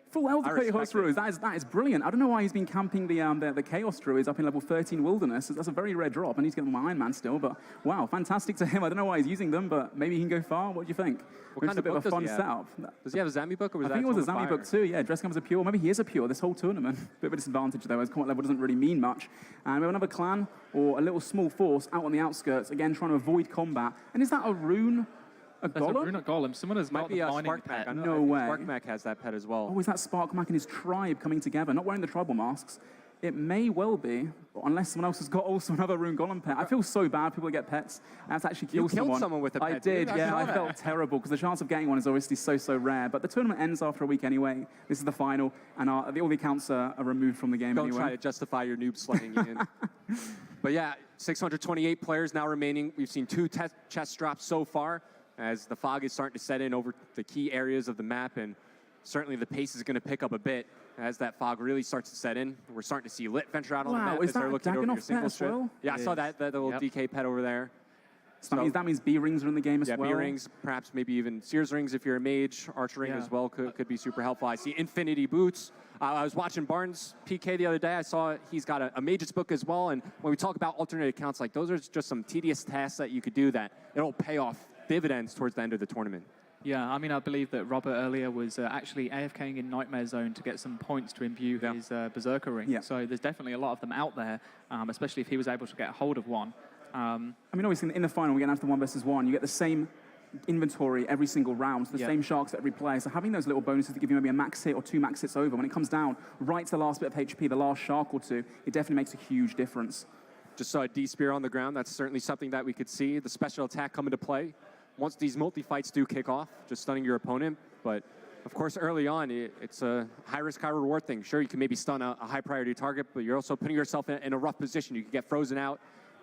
Full health Chaos Druids. That is brilliant. I don't know why he's been camping the Chaos Druids up in level 13 Wilderness. That's a very rare drop. I need to get them on my Iron Man still, but wow, fantastic to him. I don't know why he's using them, but maybe he can go far. What do you think? What kind of a bit of a fun book setup. Does he have a Zami book, or was I think it was a Zami book too, yeah. Dressing up as a pure. Maybe he is a pure this whole tournament. Bit of a disadvantage though, as combat level doesn't really mean much. And we have another clan, or a little small force out on the outskirts, again trying to avoid combat. And is that a rune? That's a rune golem. Someone has got the mining pet. No way. Sparkmac has that pet as well. Oh, is that Sparkmac and his tribe coming together, not wearing the tribal masks? It may well be, but unless someone else has got also another rune golem pet. I feel so bad people that get pets. I have to actually kill someone. You killed someone with a pet. I did, yeah. I felt terrible because the chance of getting one is obviously so rare. But the tournament ends after a week anyway. This is the final, and all the accounts are removed from the game anyway. Don't try to justify your noob slaying Ian. But yeah, 628 players now remaining. We've seen 2 chest drops so far, as the fog is starting to set in over the key areas of the map, and certainly the pace is going to pick up a bit as that fog really starts to set in. We're starting to see Lit venture out on the map as they're looking over your single strip. Well? Yeah, I saw that little DK pet over there. So that means B-rings are in the game as well? Yeah, B-rings, perhaps maybe even Sears rings if you're a mage. Archer ring as well could be super helpful. I see Infinity Boots. I was watching Barnes PK the other day. I saw he's got a mage's book as well, and when we talk about alternate accounts, like those are just some tedious tasks that you could do that it'll pay off dividends towards the end of the tournament. Yeah, I mean, I believe that Robert earlier was actually AFKing in Nightmare Zone to get some points to imbue his Berserker ring. Yeah. So there's definitely a lot of them out there, especially if he was able to get a hold of one. I mean, obviously, in the final, we're going to have the 1 versus 1. You get the same inventory every single round, so the same sharks at every player. So having those little bonuses that give you maybe a max hit or 2 max hits over, when it comes down right to the last bit of HP, the last shark or two, it definitely makes a huge difference. Just saw a D-Spear on the ground. That's certainly something that we could see. The special attack come into play once these multi-fights do kick off, just stunning your opponent. But, of course, early on, it's a high-risk, high-reward thing. Sure, you can maybe stun a high-priority target, but you're also putting yourself in a rough position. You could get frozen out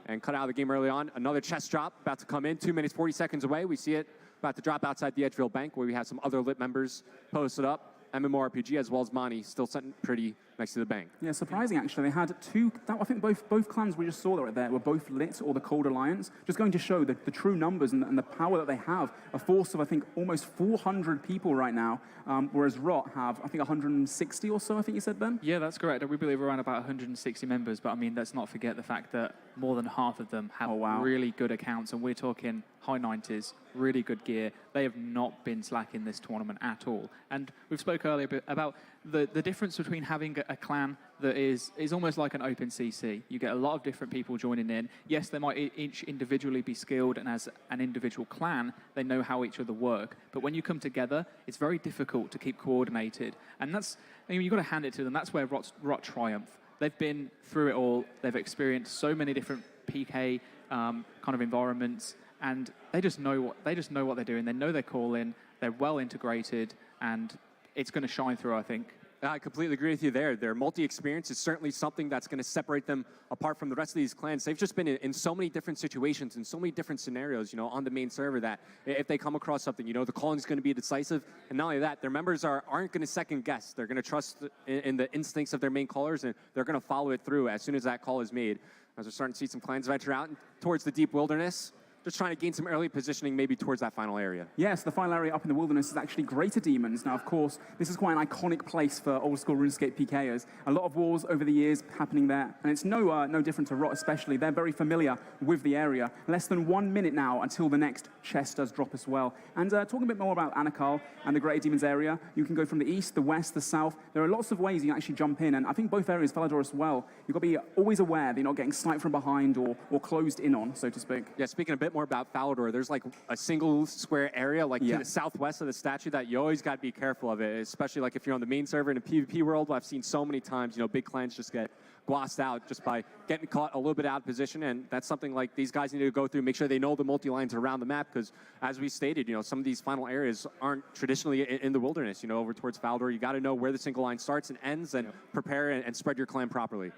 and cut out of the game early on. Another chest drop about to come in, 2 minutes, 40 seconds away. We see it about to drop outside the Edgeville Bank, where we have some other lit members posted up. MMORPG as well as Mani still sitting pretty next to the bank. Yeah, surprising actually. They had two, I think both clans we just saw right there were both lit, or the Cold Alliance, just going to show the true numbers and the power that they have. A force of, I think, almost 400 people right now, whereas Rot have, I think, 160 or so, I think you said, Ben? Yeah, that's correct. We believe around about 160 members, but I mean, let's not forget the fact that more than half of them have really good accounts, and we're talking high 90s, really good gear. They have not been slacking this tournament at all. And we've spoke earlier about the difference between having a clan that is almost like an open CC. You get a lot of different people joining in. Yes, they might each individually be skilled, and as an individual clan, they know how each other work. But when you come together, it's very difficult to keep coordinated. And that's, I mean, you've got to hand it to them. That's where Rot triumph. They've been through it all. They've experienced so many different PK kind of environments, and they just know what they're doing. They know their calling. They're well integrated, and it's going to shine through, I think. I completely agree with you there. Their multi-experience is certainly something that's going to separate them apart from the rest of these clans. They've just been in so many different situations, in so many different scenarios, you know, on the main server, that if they come across something, you know, the calling is going to be decisive. And not only that, their members aren't going to second guess. They're going to trust in the instincts of their main callers, and they're going to follow it through as soon as that call is made. As we're starting to see some clans venture out towards the deep wilderness, just trying to gain some early positioning maybe towards that final area. Yes, the final area up in the wilderness is actually Greater Demons. Now, of course, this is quite an iconic place for old-school RuneScape PKers. A lot of wars over the years happening there, and it's no different to Rot especially. They're very familiar with the area. Less than 1 minute now until the next chest does drop as well. And talking a bit more about Anakal and the Greater Demons area, you can go from the east, the west, the south. There are lots of ways you can actually jump in, and I think both areas, Falador as well, you've got to be always aware that you're not getting sniped from behind or closed in on, so to speak. Yeah, speaking a bit more about Falador, there's like a single square area like to the southwest of the statue that you always got to be careful of it, especially like if you're on the main server in a PvP world. I've seen so many times, you know, big clans just get glossed out just by getting caught a little bit out of position, and that's something like these guys need to go through, make sure they know the multi-lines around the map, because as we stated, you know, some of these final areas aren't traditionally in the wilderness, you know, over towards Falador. You got to know where the single line starts and ends, and prepare and spread your clan properly.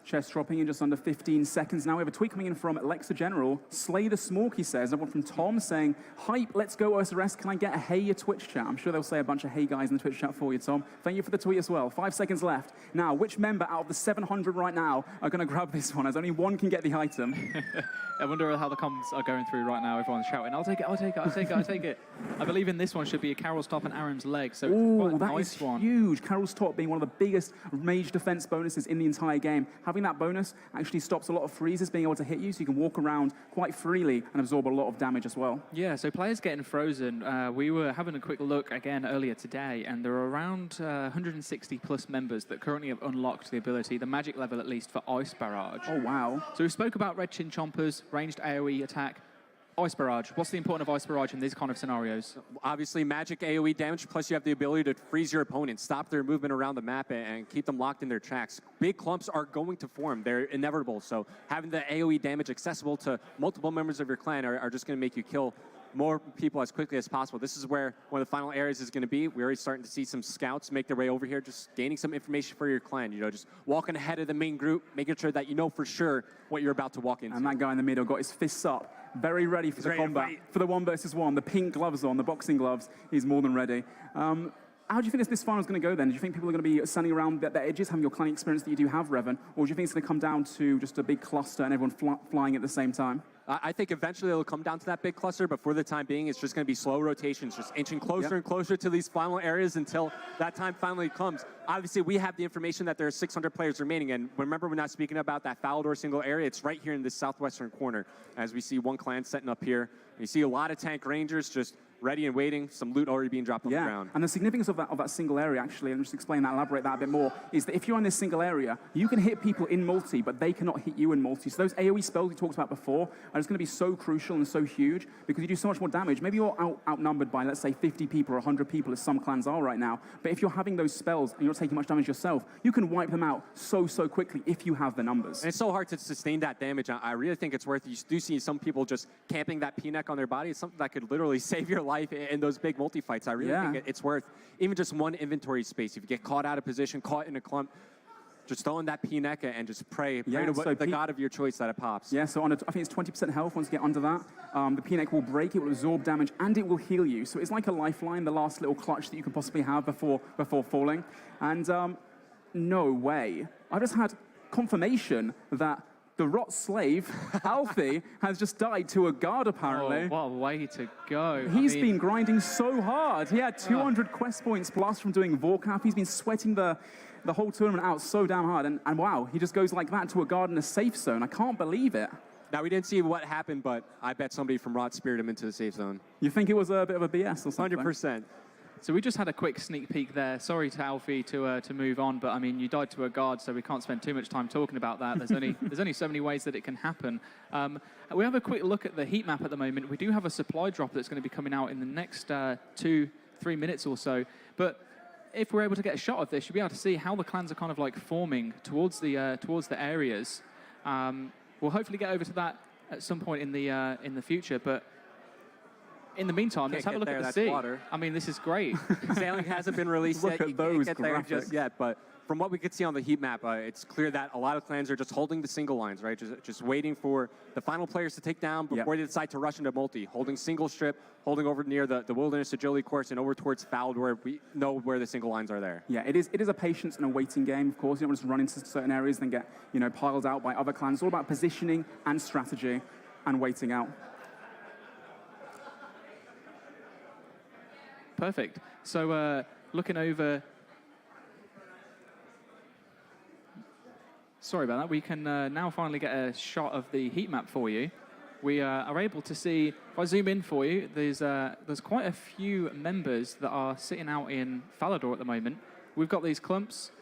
Chest dropping in just under 15 seconds now. We have a tweet coming in from Alexa General. Slay the Smork, he says. Another one from Tom saying, hype, let's go OSRS. Can I get a hey your Twitch chat? I'm sure they'll say a bunch of hey guys in the Twitch chat for you, Tom. Thank you for the tweet as well. 5 seconds left. Now, which member out of the 700 right now are going to grab this one, as only one can get the item? I wonder how the comments are going through right now. Everyone's shouting, I'll take it, I'll take it, I'll take it, I'll take it. I believe in this one should be a Carol's Top and Aram's Leg, so quite a that nice is one. huge. Carol's Top being one of the biggest mage defense bonuses in the entire game. Having that bonus actually stops a lot of freezes being able to hit you, so you can walk around quite freely and absorb a lot of damage as well. Yeah, so players getting frozen. We were having a quick look again earlier today, and there are around 160 plus members that currently have unlocked the ability, the magic level at least, for Ice Barrage. Oh, wow. So we spoke about Red Chin Chompers, ranged AoE attack. Ice Barrage. What's the importance of Ice Barrage in these kind of scenarios? Obviously, magic AoE damage, plus you have the ability to freeze your opponent, stop their movement around the map, and keep them locked in their tracks. Big clumps are going to form. They're inevitable. So having the AoE damage accessible to multiple members of your clan are just going to make you kill more people as quickly as possible. This is where one of the final areas is going to be. We're already starting to see some scouts make their way over here, just gaining some information for your clan. You know, just walking ahead of the main group, making sure that you know for sure what you're about to walk into. And that guy in the middle got his fists up, very ready for the combat. For the 1 versus 1, the pink gloves on, the boxing gloves. He's more than ready. How do you think this final is going to go then? Do you think people are going to be standing around the edges, having your clan experience that you do have, Revan? Or do you think it's going to come down to just a big cluster and everyone flying at the same time? I think eventually it'll come down to that big cluster, but for the time being, it's just going to be slow rotations, just inching closer and closer to these final areas until that time finally comes. Obviously, we have the information that there are 600 players remaining, and remember, we're not speaking about that Falador single area. It's right here in this southwestern corner, as we see one clan setting up here. You see a lot of tank rangers just ready and waiting, some loot already being dropped on the ground. And the significance of that single area, actually, and just explain that, elaborate that a bit more, is that if you're in this single area, you can hit people in multi, but they cannot hit you in multi. So those AoE spells we talked about before are just going to be so crucial and so huge because you do so much more damage. Maybe you're outnumbered by, let's say, 50 people or 100 people, as some clans are right now. But if you're having those spells and you're not taking much damage yourself, you can wipe them out so quickly if you have the numbers. And it's so hard to sustain that damage. I really think it's worth it. You do see some people just camping that P-neck on their body. It's something that could literally save your life in those big multi-fights. I really think it's worth even just one inventory space. If you get caught out of position, caught in a clump, just throw in that P-neck and just pray to the god of your choice that it pops. Yeah, so I think it's 20% health once you get under that. The P-neck will break, it will absorb damage, and it will heal you. So it's like a lifeline, the last little clutch that you can possibly have before falling. And no way. I just had confirmation that the Rot slave, Alfie, has just died to a guard, apparently. Oh, what a way to go. He's been grinding so hard. He had 200 quest points plus from doing Vorkap. He's been sweating the whole tournament out so damn hard. And wow, he just goes like that to a guard in a safe zone. I can't believe it. Now, we didn't see what happened, but I bet somebody from Rot speared him into the safe zone. You think it was a bit of a BS or something? 100%. So we just had a quick sneak peek there. Sorry to Alfie to move on, but I mean, you died to a guard, so we can't spend too much time talking about that. There's only so many ways that it can happen. We have a quick look at the heat map at the moment. We do have a supply drop that's going to be coming out in the next 2-3 minutes or so. But if we're able to get a shot of this, you'll be able to see how the clans are kind of like forming towards the areas. We'll hopefully get over to that at some point in the future, but in the meantime, let's have a look at the sea. Water. I mean, this is great. Sailing hasn't been released yet. Look at those can't get there graphics. just yet, but from what we could see on the heat map, it's clear that a lot of clans are just holding the single lines, right? Just waiting for the final players to take down before they decide to rush into multi. Holding single strip, holding over near the Wilderness Agility course and over towards Fouled, where we know where the single lines are there. Yeah, it is a patience and a waiting game, of course. You don't want to just run into certain areas and then get piled out by other clans. It's all about positioning and strategy and waiting out. Perfect. So looking over... Sorry about that. We can now finally get a shot of the heat map for you. We are able to see, if I zoom in for you, there's quite a few members that are sitting out in Falador at the moment. We've got these clumps.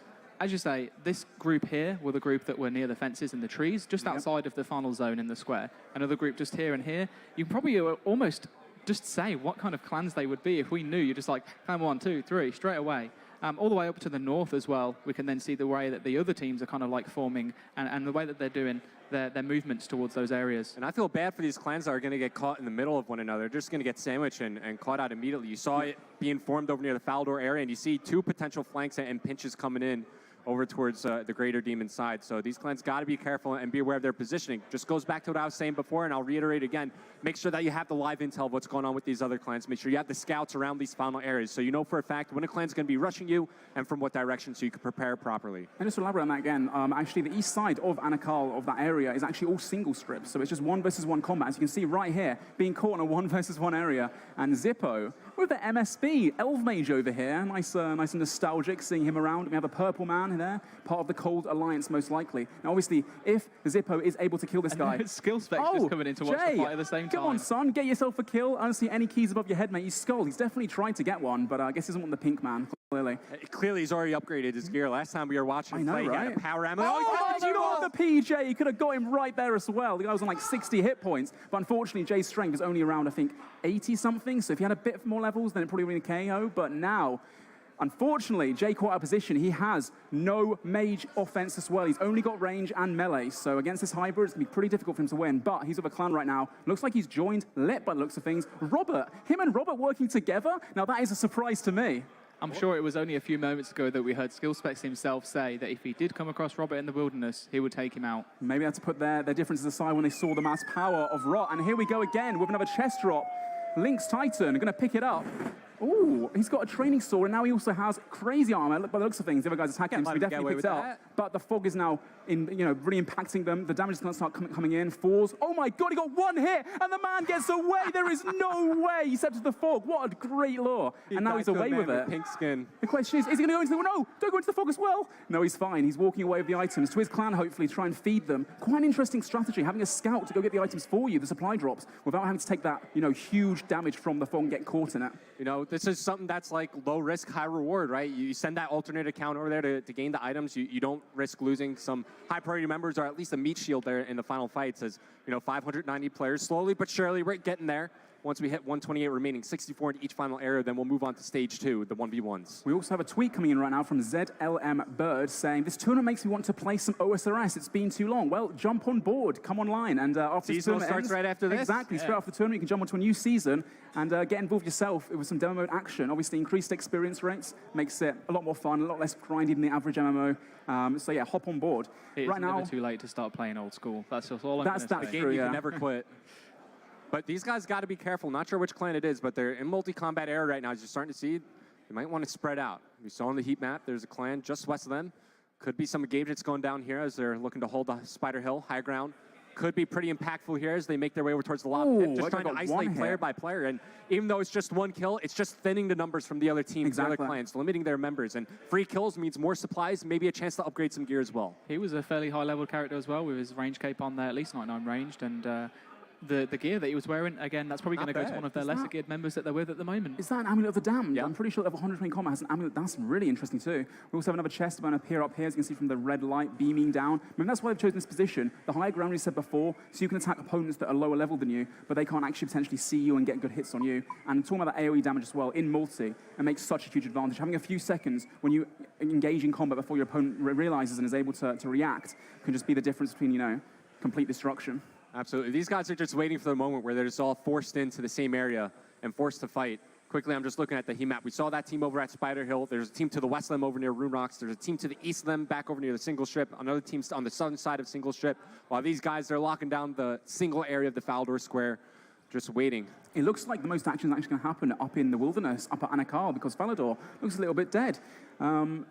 As you say, this group here were the group that were near the fences and the trees, just outside of the final zone in the square. Another group just here and here. You can probably almost just say what kind of clans they would be if we knew. You're just like, clan 1, 2, 3, straight away. All the way up to the north as well, we can then see the way that the other teams are kind of like forming and the way that they're doing their movements towards those areas. And I feel bad for these clans that are going to get caught in the middle of one another. They're just going to get sandwiched and caught out immediately. You saw it being formed over near the Falador area, and you see two potential flanks and pinches coming in over towards the Greater Demon side. So these clans got to be careful and be aware of their positioning. Just goes back to what I was saying before, and I'll reiterate again. Make sure that you have the live intel of what's going on with these other clans. Make sure you have the scouts around these final areas so you know for a fact when a clan's going to be rushing you and from what direction so you can prepare properly. And just to elaborate on that again, actually the east side of Anakal, of that area, is actually all single strips. So it's just 1-versus-1 combat. As you can see right here, being caught in a 1-versus-1 area. And Zippo, with the MSB, Elf Mage over here. Nice and nostalgic seeing him around. We have a purple man there, part of the Cold Alliance most likely. Now obviously, if Zippo is able to kill this guy... Skill specs just coming in to watch the fight at the same time. Come on, son, get yourself a kill. I don't see any keys above your head, mate. He's skull. He's definitely tried to get one, but I guess he doesn't want the pink man, clearly. Clearly, he's already upgraded his gear. Last time we were watching him play, he had a power ammo. You got the PJ. He could have got him right there as well. The guy was on like 60 hit points, but unfortunately, Jay's strength is only around, I think, 80-something. So if he had a bit more levels, then it probably would have been a KO. But now, unfortunately, Jay caught out of position. He has no mage offense as well. He's only got range and melee. So against this hybrid, it's going to be pretty difficult for him to win. But he's with a clan right now. Looks like he's joined Lit by the looks of things. Robert, him and Robert working together? Now that is a surprise to me. I'm sure it was only a few moments ago that we heard Skill Specs himself say that if he did come across Robert in the wilderness, he would take him out. Maybe they had to put their differences aside when they saw the mass power of Rot. And here we go again with another chest drop. Lynx Titan, going to pick it up. Ooh, he's got a training sword, and now he also has crazy armor. Look, by the looks of things, the other guy's attacking him, so he definitely picked it up. but the fog is now really impacting them. The damage is going to start coming in. Falls. Oh my God, he got one hit, and the man gets away. There is no way he stepped to the fog. What a great lure. And now he's away with it. Pink skin. The question is he going to go into the... No, don't go into the fog as well. No, he's fine. He's walking away with the items to his clan, hopefully, to try and feed them. Quite an interesting strategy, having a scout to go get the items for you, the supply drops, without having to take that, huge damage from the fog and get caught in it. This is something that's like low risk, high reward, right? You send that alternate account over there to gain the items. You don't risk losing some high priority members or at least a meat shield there in the final fight. Says 590 players. Slowly but surely, we're getting there. Once we hit 128 remaining, 64 in each final area, then we'll move on to stage 2, the 1v1s. We also have a tweet coming in right now from ZLM Bird saying, this tournament makes me want to play some OSRS. It's been too long. Well, jump on board, come online. And after season this starts right after this? Exactly, straight after the tournament, you can jump onto a new season and get involved yourself with some demo mode action. Obviously, increased experience rates makes it a lot more fun, a lot less grindy than the average MMO. So yeah, hop on board. It's right now, never too late to start playing old school. That's all I'm that's going to say. true, You yeah. can never quit. But these guys got to be careful. Not sure which clan it is, but they're in multi-combat era right now. As you're starting to see, you might want to spread out. We saw on the heat map, there's a clan just west of them. Could be some engagements going down here as they're looking to hold the Spider Hill, high ground. Could be pretty impactful here as they make their way over towards the lava pit. Just trying to isolate player by player. And even though it's just one kill, it's just thinning the numbers from the other teams, the other clans, limiting their members. And free kills means more supplies, maybe a chance to upgrade some gear as well. He was a fairly high-level character as well, with his range cape on there, at least 99 ranged. And the gear that he was wearing, again, that's probably going to go to one of their lesser geared members that they're with at the moment. Is that an Amulet of the Damned? Yeah. I'm pretty sure level 120 combat has an amulet. That's really interesting too. We also have another chest going to appear up here, as you can see from the red light beaming down. I mean, that's why they've chosen this position. The higher ground, we said before, so you can attack opponents that are lower level than you, but they can't actually potentially see you and get good hits on you. And talking about that AoE damage as well, in multi, it makes such a huge advantage. Having a few seconds when you engage in combat before your opponent realizes and is able to react can just be the difference between, complete destruction. Absolutely. These guys are just waiting for the moment where they're just all forced into the same area and forced to fight. Quickly, I'm just looking at the heat map. We saw that team over at Spider Hill. There's a team to the west of them over near Rune Rocks. There's a team to the east of them back over near the single strip. Another team on the southern side of single strip. While these guys, they're locking down the single area of the Faldor Square, just waiting. It looks like the most action is actually going to happen up in the wilderness, up at Anakal, because Falador looks a little bit dead.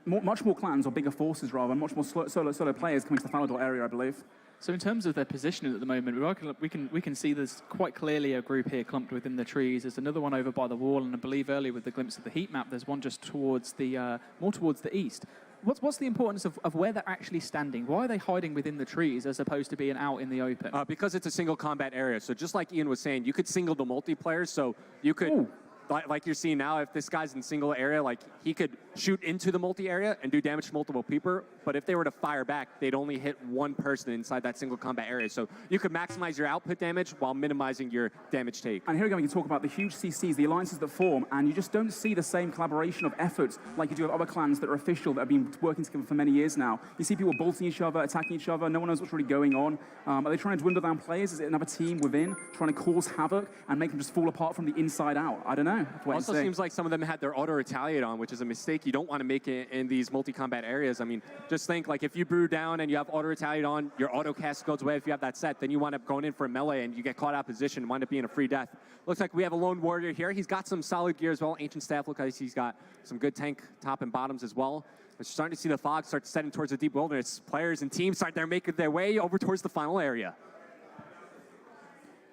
Much more clans, or bigger forces rather, much more solo players coming to the Falador area, I believe. So in terms of their positioning at the moment, we can see there's quite clearly a group here clumped within the trees. There's another one over by the wall, and I believe earlier with the glimpse of the heat map, there's one just towards the more towards the east. What's the importance of where they're actually standing? Why are they hiding within the trees as opposed to being out in the open? Because it's a single combat area. So just like Ian was saying, you could single the multiplayer. So you could, like you're seeing now, if this guy's in single area, like he could shoot into the multi-area and do damage to multiple people. But if they were to fire back, they'd only hit one person inside that single combat area. So you could maximize your output damage while minimizing your damage take. And here again, we can talk about the huge CCs, the alliances that form, and you just don't see the same collaboration of efforts like you do with other clans that are official, that have been working together for many years now. You see people bolting each other, attacking each other. No one knows what's really going on. Are they trying to dwindle down players? Is it another team within trying to cause havoc and make them just fall apart from the inside out? I don't know. Also seems like some of them had their auto retaliate on, which is a mistake you don't want to make it in these multi-combat areas. I mean, just think, like, if you brew down and you have auto retaliate on, your auto cast goes away if you have that set, then you wind up going in for a melee and you get caught out of position and wind up being a free death. Looks like we have a lone warrior here. He's got some solid gear as well. Ancient staff looks like he's got some good tank top and bottoms as well. We're starting to see the fog start setting towards the deep wilderness. Players and teams start making their way over towards the final area.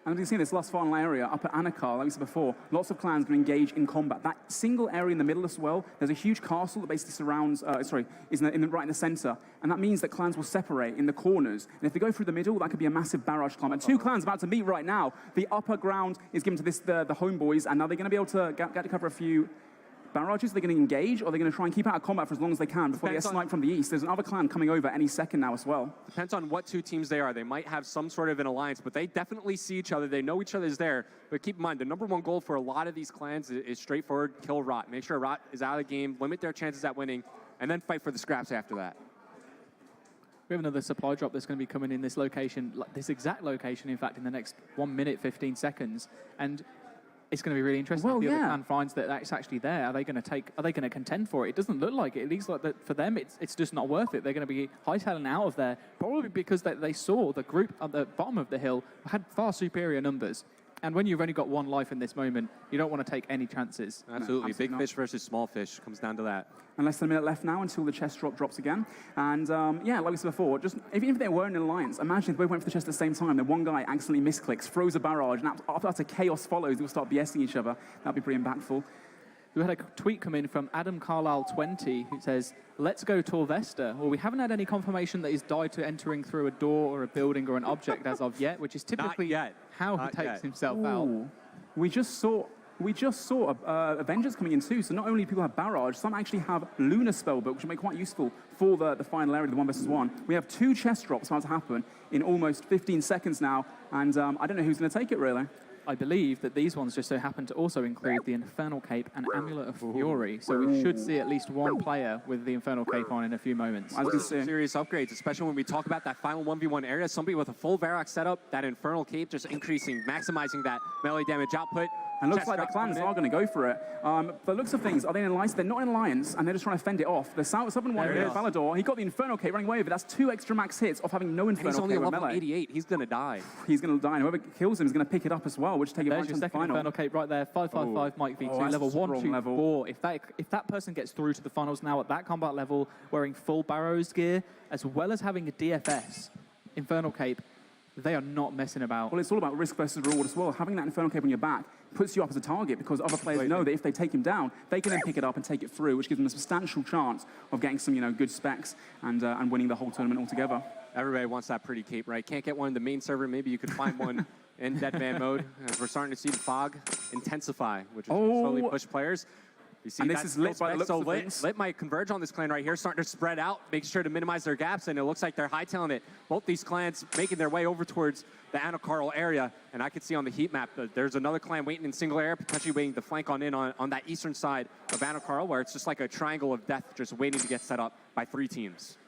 And as you can see, this last final area up at Anakal, like we said before, lots of clans going to engage in combat. That single area in the middle as well, there's a huge castle that basically surrounds, is right in the center. And that means that clans will separate in the corners. And if they go through the middle, that could be a massive barrage climb. And two clans about to meet right now. The upper ground is given to the homeboys, and now they're going to be able to get to cover a few barrages. They're going to engage, or they're going to try and keep out of combat for as long as they can before they get sniped from the east. There's another clan coming over any second now as well. Depends on what two teams they are. They might have some sort of an alliance, but they definitely see each other. They know each other is there. But keep in mind, the #1 goal for a lot of these clans is straightforward: kill Rot. Make sure Rot is out of the game, limit their chances at winning, and then fight for the scraps after that. We have another supply drop that's going to be coming in this location, this exact location, in fact, in the next 1 minute, 15 seconds. And it's going to be really interesting if the other clan finds that it's actually there. Are they going to contend for it? It doesn't look like it. It looks like that for them, it's just not worth it. They're going to be hightailing out of there, probably because they saw the group at the bottom of the hill had far superior numbers. And when you've only got one life in this moment, you don't want to take any chances. Absolutely. Big not. fish versus small fish comes down to that. And less than a minute left now until the chest drop drops again. And yeah, like we said before, just even if they were in an alliance, imagine if they both went for the chest at the same time, then one guy accidentally misclicks, throws a barrage, and after chaos follows, they'll start BSing each other. That'd be pretty impactful. We had a tweet come in from Adam Carlisle 20 who says, "Let's go Torvesta." Well, we haven't had any confirmation that he's died to entering through a door or a building or an object as of yet, which is typically yet. how he Not takes yet. himself out. Ooh. We just saw Avengers coming in too, so not only do people have Barrage, some actually have Lunar Spellbook, which will make quite useful for the final area, the 1 versus 1. We have 2 chest drops about to happen in almost 15 seconds now, and I don't know who's going to take it, really. I believe that these ones just so happen to also include the Infernal Cape and Amulet of Fury, so we should see at least one player with the Infernal Cape on in a few moments. As we see. Serious upgrades, especially when we talk about that final 1v1 area. Somebody with a full Varrock setup, that Infernal Cape just increasing, maximizing that melee damage output. And looks Chest like the drops clans coming in. are going to go for it. But the looks of things, are they in alliance? They're not in alliance, and they're just trying to fend it off. The Southern one There here, it is. Valador, he got the Infernal Cape running away with it. That's 2 extra max hits off having no And he's Infernal only Cape a with level melee. 88. He's going to die. He's going to die, and whoever kills him is going to pick it up as well, which take There's advantage your of the second final. Infernal Cape right there, 555 Mike V2, that's level a 1, strong 2, level. 4. If that person gets through to the finals now at that combat level, wearing full Barrows gear, as well as having a DFS, Infernal Cape, they are not messing about. Well, it's all about risk versus reward as well. Having that Infernal Cape on your back puts you up as a target because other players know that if they take him down, they can then pick it up and take it through, which gives them a substantial chance of getting some, good specs and winning the whole tournament altogether. Everybody wants that pretty cape, right? Can't get one in the main server. Maybe you could find one in Dead Man mode. As we're starting to see the fog intensify, which is slowly push players. You see And this that is lit skill by the spec. looks So of things. lit might converge on this clan right here, starting to spread out, make sure to minimize their gaps, and it looks like they're hightailing it. Both these clans making their way over towards the Anakarl area, and I can see on the heat map that there's another clan waiting in single area, potentially waiting to flank on that eastern side of Anakarl, where it's just like a triangle of death just waiting to get set up by 3 teams.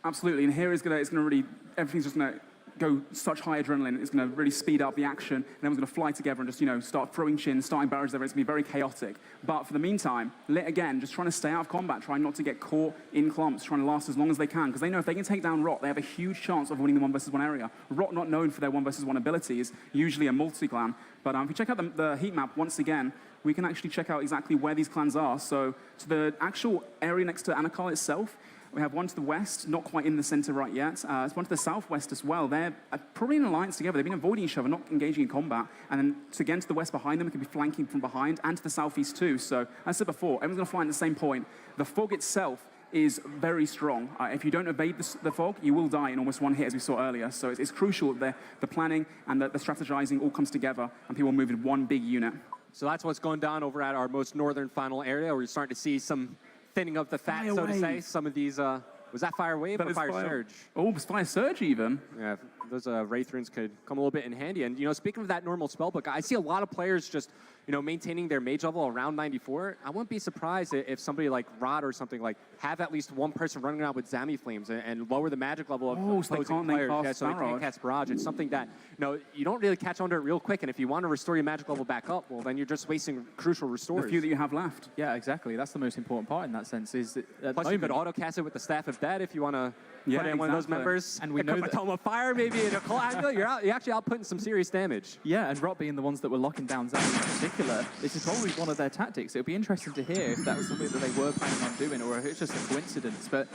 Absolutely, and here it's going to really, everything's just going to go such high adrenaline, it's going to really speed up the action, and everyone's going to fly together and just, start throwing chins, starting barrels there. It's going to be very chaotic. But for the meantime, Lit, again, just trying to stay out of combat, trying not to get caught in clumps, trying to last as long as they can, because they know if they can take down Rot, they have a huge chance of winning the 1 versus 1 area. Rot, not known for their 1 versus 1 abilities, usually a multi-clan. But if you check out the heat map once again, we can actually check out exactly where these clans are. So to the actual area next to Anakarl itself, we have one to the west, not quite in the center right yet. There's one to the southwest as well. They're probably in an alliance together. They've been avoiding each other, not engaging in combat. And then again to the west behind them, it could be flanking from behind, and to the southeast too. So as I said before, everyone's going to fly at the same point. The fog itself is very strong. If you don't evade the fog, you will die in almost 1 hit, as we saw earlier. So it's crucial that the planning and the strategizing all comes together, and people move in one big unit. So that's what's going down over at our most northern final area, where you're starting to see some thinning of the fat, so to say. Some of these, was that Fire Wave or Fire Surge? Oh, it's Fire Surge even. Yeah, those Wraith runes could come a little bit in handy. And, speaking of that normal spellbook, I see a lot of players just, maintaining their mage level around 94. I wouldn't be surprised if somebody like Rod or something have at least one person running around with Zami Flames and lower the magic level of so they opposing can't players. cast Yeah, so they can't Barrage. cast Barrage. It's something that, you don't really catch onto it real quick. And if you want to restore your magic level back up, well, then you're just wasting crucial restores. The few that you have left. Yeah, exactly. That's the most important part in that sense. Is that at Plus, the you could moment, auto-cast it with the Staff of Dead if you want to Yeah, put in one of those exactly. members. And we know a that- Tome of Fire, maybe in a collab. You're actually outputting some serious damage. yeah, and Rot being the ones that were locking down Zami in particular, this is probably one of their tactics. It would be interesting to hear if that was something that they were planning on doing or if it's just a coincidence. But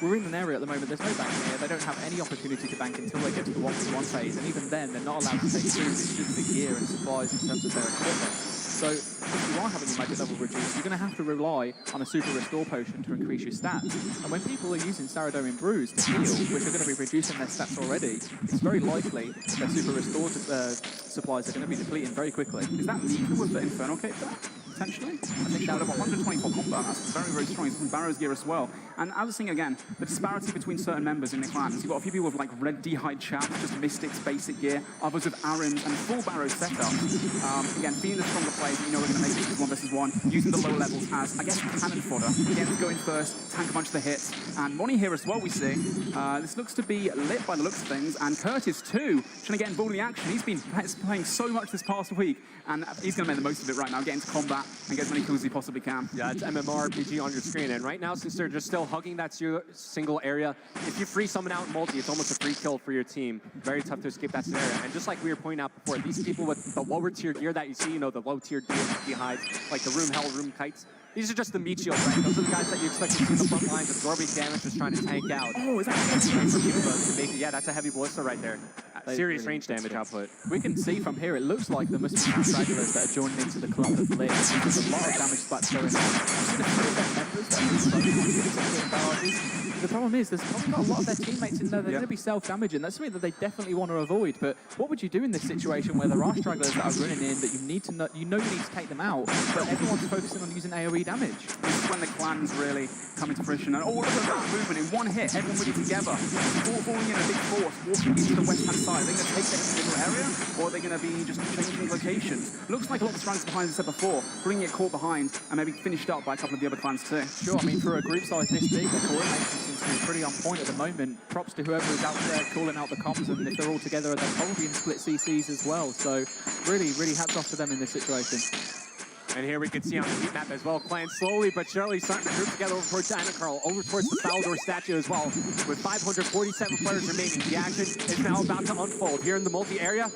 we're in an area at the moment, there's no bank here. They don't have any opportunity to bank until they get to the 1v1 phase. And even then, they're not allowed to take food. It's just the gear and supplies in terms of their equipment. So if you are having your magic level reduced, you're going to have to rely on a super restore potion to increase your stats. And when people are using Saradomin brews to heal, which are going to be reducing their stats already, it's very likely their super restore supplies are going to be depleting very quickly. Is that lethal with the Infernal Cape there? Potentially? I think that level 124 combat, that's very, very strong. It's from Barrow's gear as well. And as I was saying again, the disparity between certain members in the clans. You've got a few people with red D-hide chaps, just Mystics basic gear, others with Arons and full Barrow setup. Again, being the stronger players, we're going to make it 1 versus 1, using the lower levels as, I guess, cannon fodder. Again, go in first, tank a bunch of the hits. And Money here as well, we see. This looks to be lit by the looks of things, and Curtis too, trying to get involved in the action. He's been playing so much this past week, and he's going to make the most of it right now, get into combat and get as many kills as he possibly can. Yeah, it's MMORPG on your screen. And right now, since they're just still well, hugging that single area. If you free someone out in multi, it's almost a free kill for your team. Very tough to escape that scenario. And just like we were pointing out before, these people with the lower tier gear that you see, you know, the low tier DHD hides, like the room hell, room kites, these are just the meat shields, right? Those are the guys that you expect to see in the front lines absorbing damage, just trying to tank out. Oh, is that heavy? Yeah, that's a heavy ballista right there. Serious range damage output. We can see from here, it looks like there must be some stragglers that are joining into the club of Lit. There's a lot of damage splats going on. The problem is, there's probably got a lot of their teammates in there. They're going to be self-damaging. That's something that they definitely want to avoid. But what would you do in this situation where there are stragglers that are running in that you need to know, you need to take them out, but everyone's focusing on using AoE damage? This is when the clans really come into fruition. And all of that movement in one hit, everyone really together, all falling in a big force, walking into the west-hand side. Are they going to take that individual area, or are they going to be just changing locations? Looks like a lot of the stragglers behind, as I said before, bringing it caught behind and maybe finished up by a couple of the other clans too. Sure, I mean, for a group size this big, the coordination seems to be pretty on point at the moment. Props to whoever is out there calling out the comms, and if they're all together, they're probably in split CCs as well. So really, really hats off to them in this situation. And here we can see on the heat map as well, Clan slowly but surely starting to group together over towards Anakarl, over towards the Falador statue as well. With 547 players remaining, the action is now about to unfold. Here in the multi-area,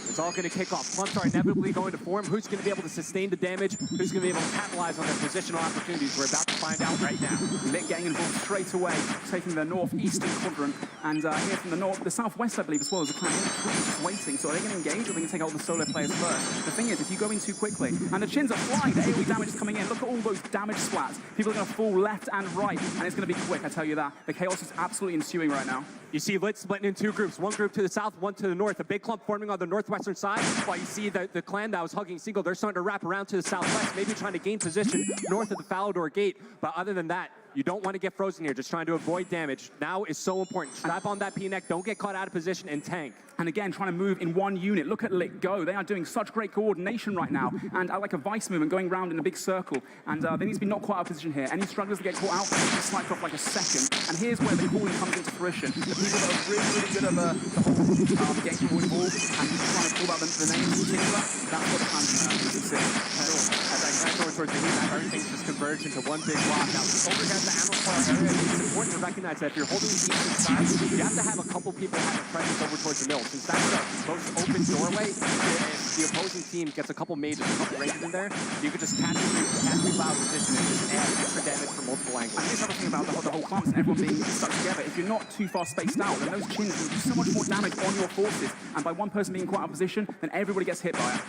it's all going to kick off. Clumps are inevitably going to form. Who's going to be able to sustain the damage? Who's going to be able to capitalize on their positional opportunities? We're about to find out right now. Lit getting involved straight away, taking the northeastern quadrant. And here from the southwest, I believe, as well, as a clan just waiting. So are they going to engage, or are they going to take out the solo players first? The thing is, if you go in too quickly, and the chins are flying, the AoE damage is coming in. Look at all those damage splats. People are going to fall left and right, and it's going to be quick, I tell you that. The chaos is absolutely ensuing right now. You see Lit splitting in two groups. One group to the south, one to the north. A big clump forming on the northwestern side, while you see the clan that was hugging Single, they're starting to wrap around to the southwest, maybe trying to gain position north of the Falador gate. But other than that, you don't want to get frozen here, just trying to avoid damage. Now is so important. Strap on that P-neck, don't get caught out of position, and tank. And again, trying to move in one unit. Look at Lit go. They are doing such great coordination right now. And I like a vice movement going round in a big circle. And they need to be not quite out of position here. Any strugglers that get caught out, they snipe off like a second. And here's where the calling comes into fruition. The people that are really, really good at the whole getting forward ball and trying to call out the names in particular, that's what the fans see. As I crash over towards the heat map, everything's just converged into one big block. Now, over here at the Anakarl area, it's important to recognize that if you're holding the eastern side, you have to have a couple people having presence over towards the middle. Since that's the most open doorway, if the opposing team gets a couple mages, a couple rangers in there, you can just catch people out of position and just add extra damage from multiple angles. And here's the other thing about the whole class and everyone being stuck together. If you're not too far spaced out, then those chins can do so much more damage on your forces. And by one person being quite out of position, then everybody gets hit by it.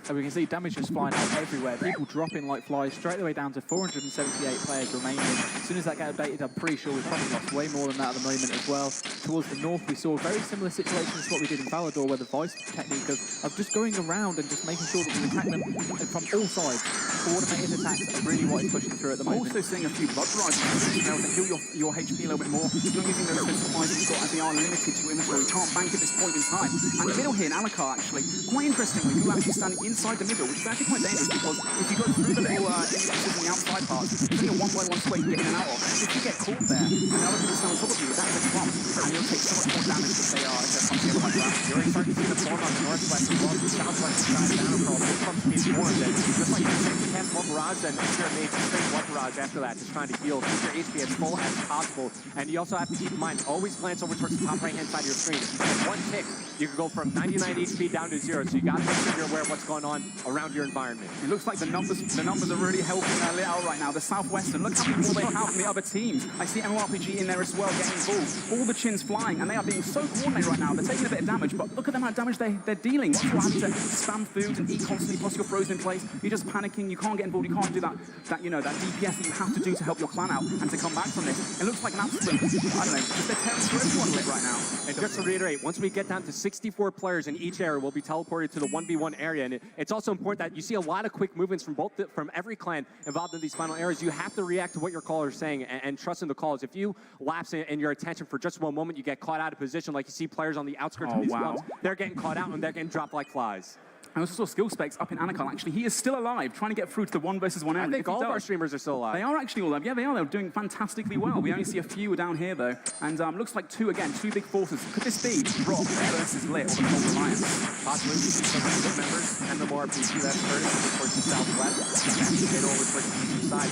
And we can see damage just flying out everywhere. People dropping like flies straight the way down to 478 players remaining. As soon as that got updated, I'm pretty sure we've probably lost way more than that at the moment as well. Towards the north, we saw a very similar situation to what we did in Falador, where the Vice technique of just going around and just making sure that we attack them from all sides. Coordinated attacks are really what is pushing through at the moment. Also seeing a few blood barrages to heal your HP a little bit more. You're not using those supplies that you've got, as they are limited to inventory. You can't bank at this point in time. And the middle here in Anakarl, actually, quite interestingly, you're actually standing inside the middle, which is actually quite dangerous because if you go through the little images in the outside parts, it's only a one-by-one square you get in and out of. If you get caught there, and other people stand on top of you, that is a clump, and you'll take so much more damage if they're pumping you like that. You're already starting to see the form on the northwest as well as the southwest side of Anakarl. Big clumps being formed, and just like you said, you can't one barrage, and if you're a mage, straight one barrage after that, just trying to heal, keep your HP as full as possible. And you also have to keep in mind, always glance over towards the top right-hand side of your screen. If you get one tick, you can go from 99 HP down to 0, so you got to make sure you're aware of what's going on around your environment. It looks like the numbers are really helping Lit out right now. The Southwestern, look how many more they have from the other teams. I see MMORPG in there as well, getting involved. All the chins flying, and they are being so coordinated right now. They're taking a bit of damage, but look at the amount of damage they're dealing. Once you're having to spam food and eat constantly, plus you're frozen in place, you're just panicking, you can't get involved, you can't do that DPS that you have to do to help your clan out and to come back from this. It looks like an absolute, I don't know, just they're tearing through everyone Lit right now. And just to reiterate, once we get down to 64 players in each area, we'll be teleported to the 1v1 area. And it's also important that you see a lot of quick movements from every clan involved in these final areas. You have to react to what your caller is saying and trust in the calls. If you lapse in your attention for just one moment, you get caught out of position, like you see players on the outskirts of these clubs. They're getting caught out and they're getting dropped like flies. I also saw skill specs up in Anakarl. Actually, he is still alive, trying to get through to the 1 versus 1 area. I think all of our streamers are still alive. They are actually all alive. Yeah, they are. They're doing fantastically well. We only see a few down here, though. And looks like two big forces. Could this be Rock versus Lit or the Cold Alliance? Possibly. We see some of the members and the more RPG that's Curtis over towards the southwest. And over towards the side.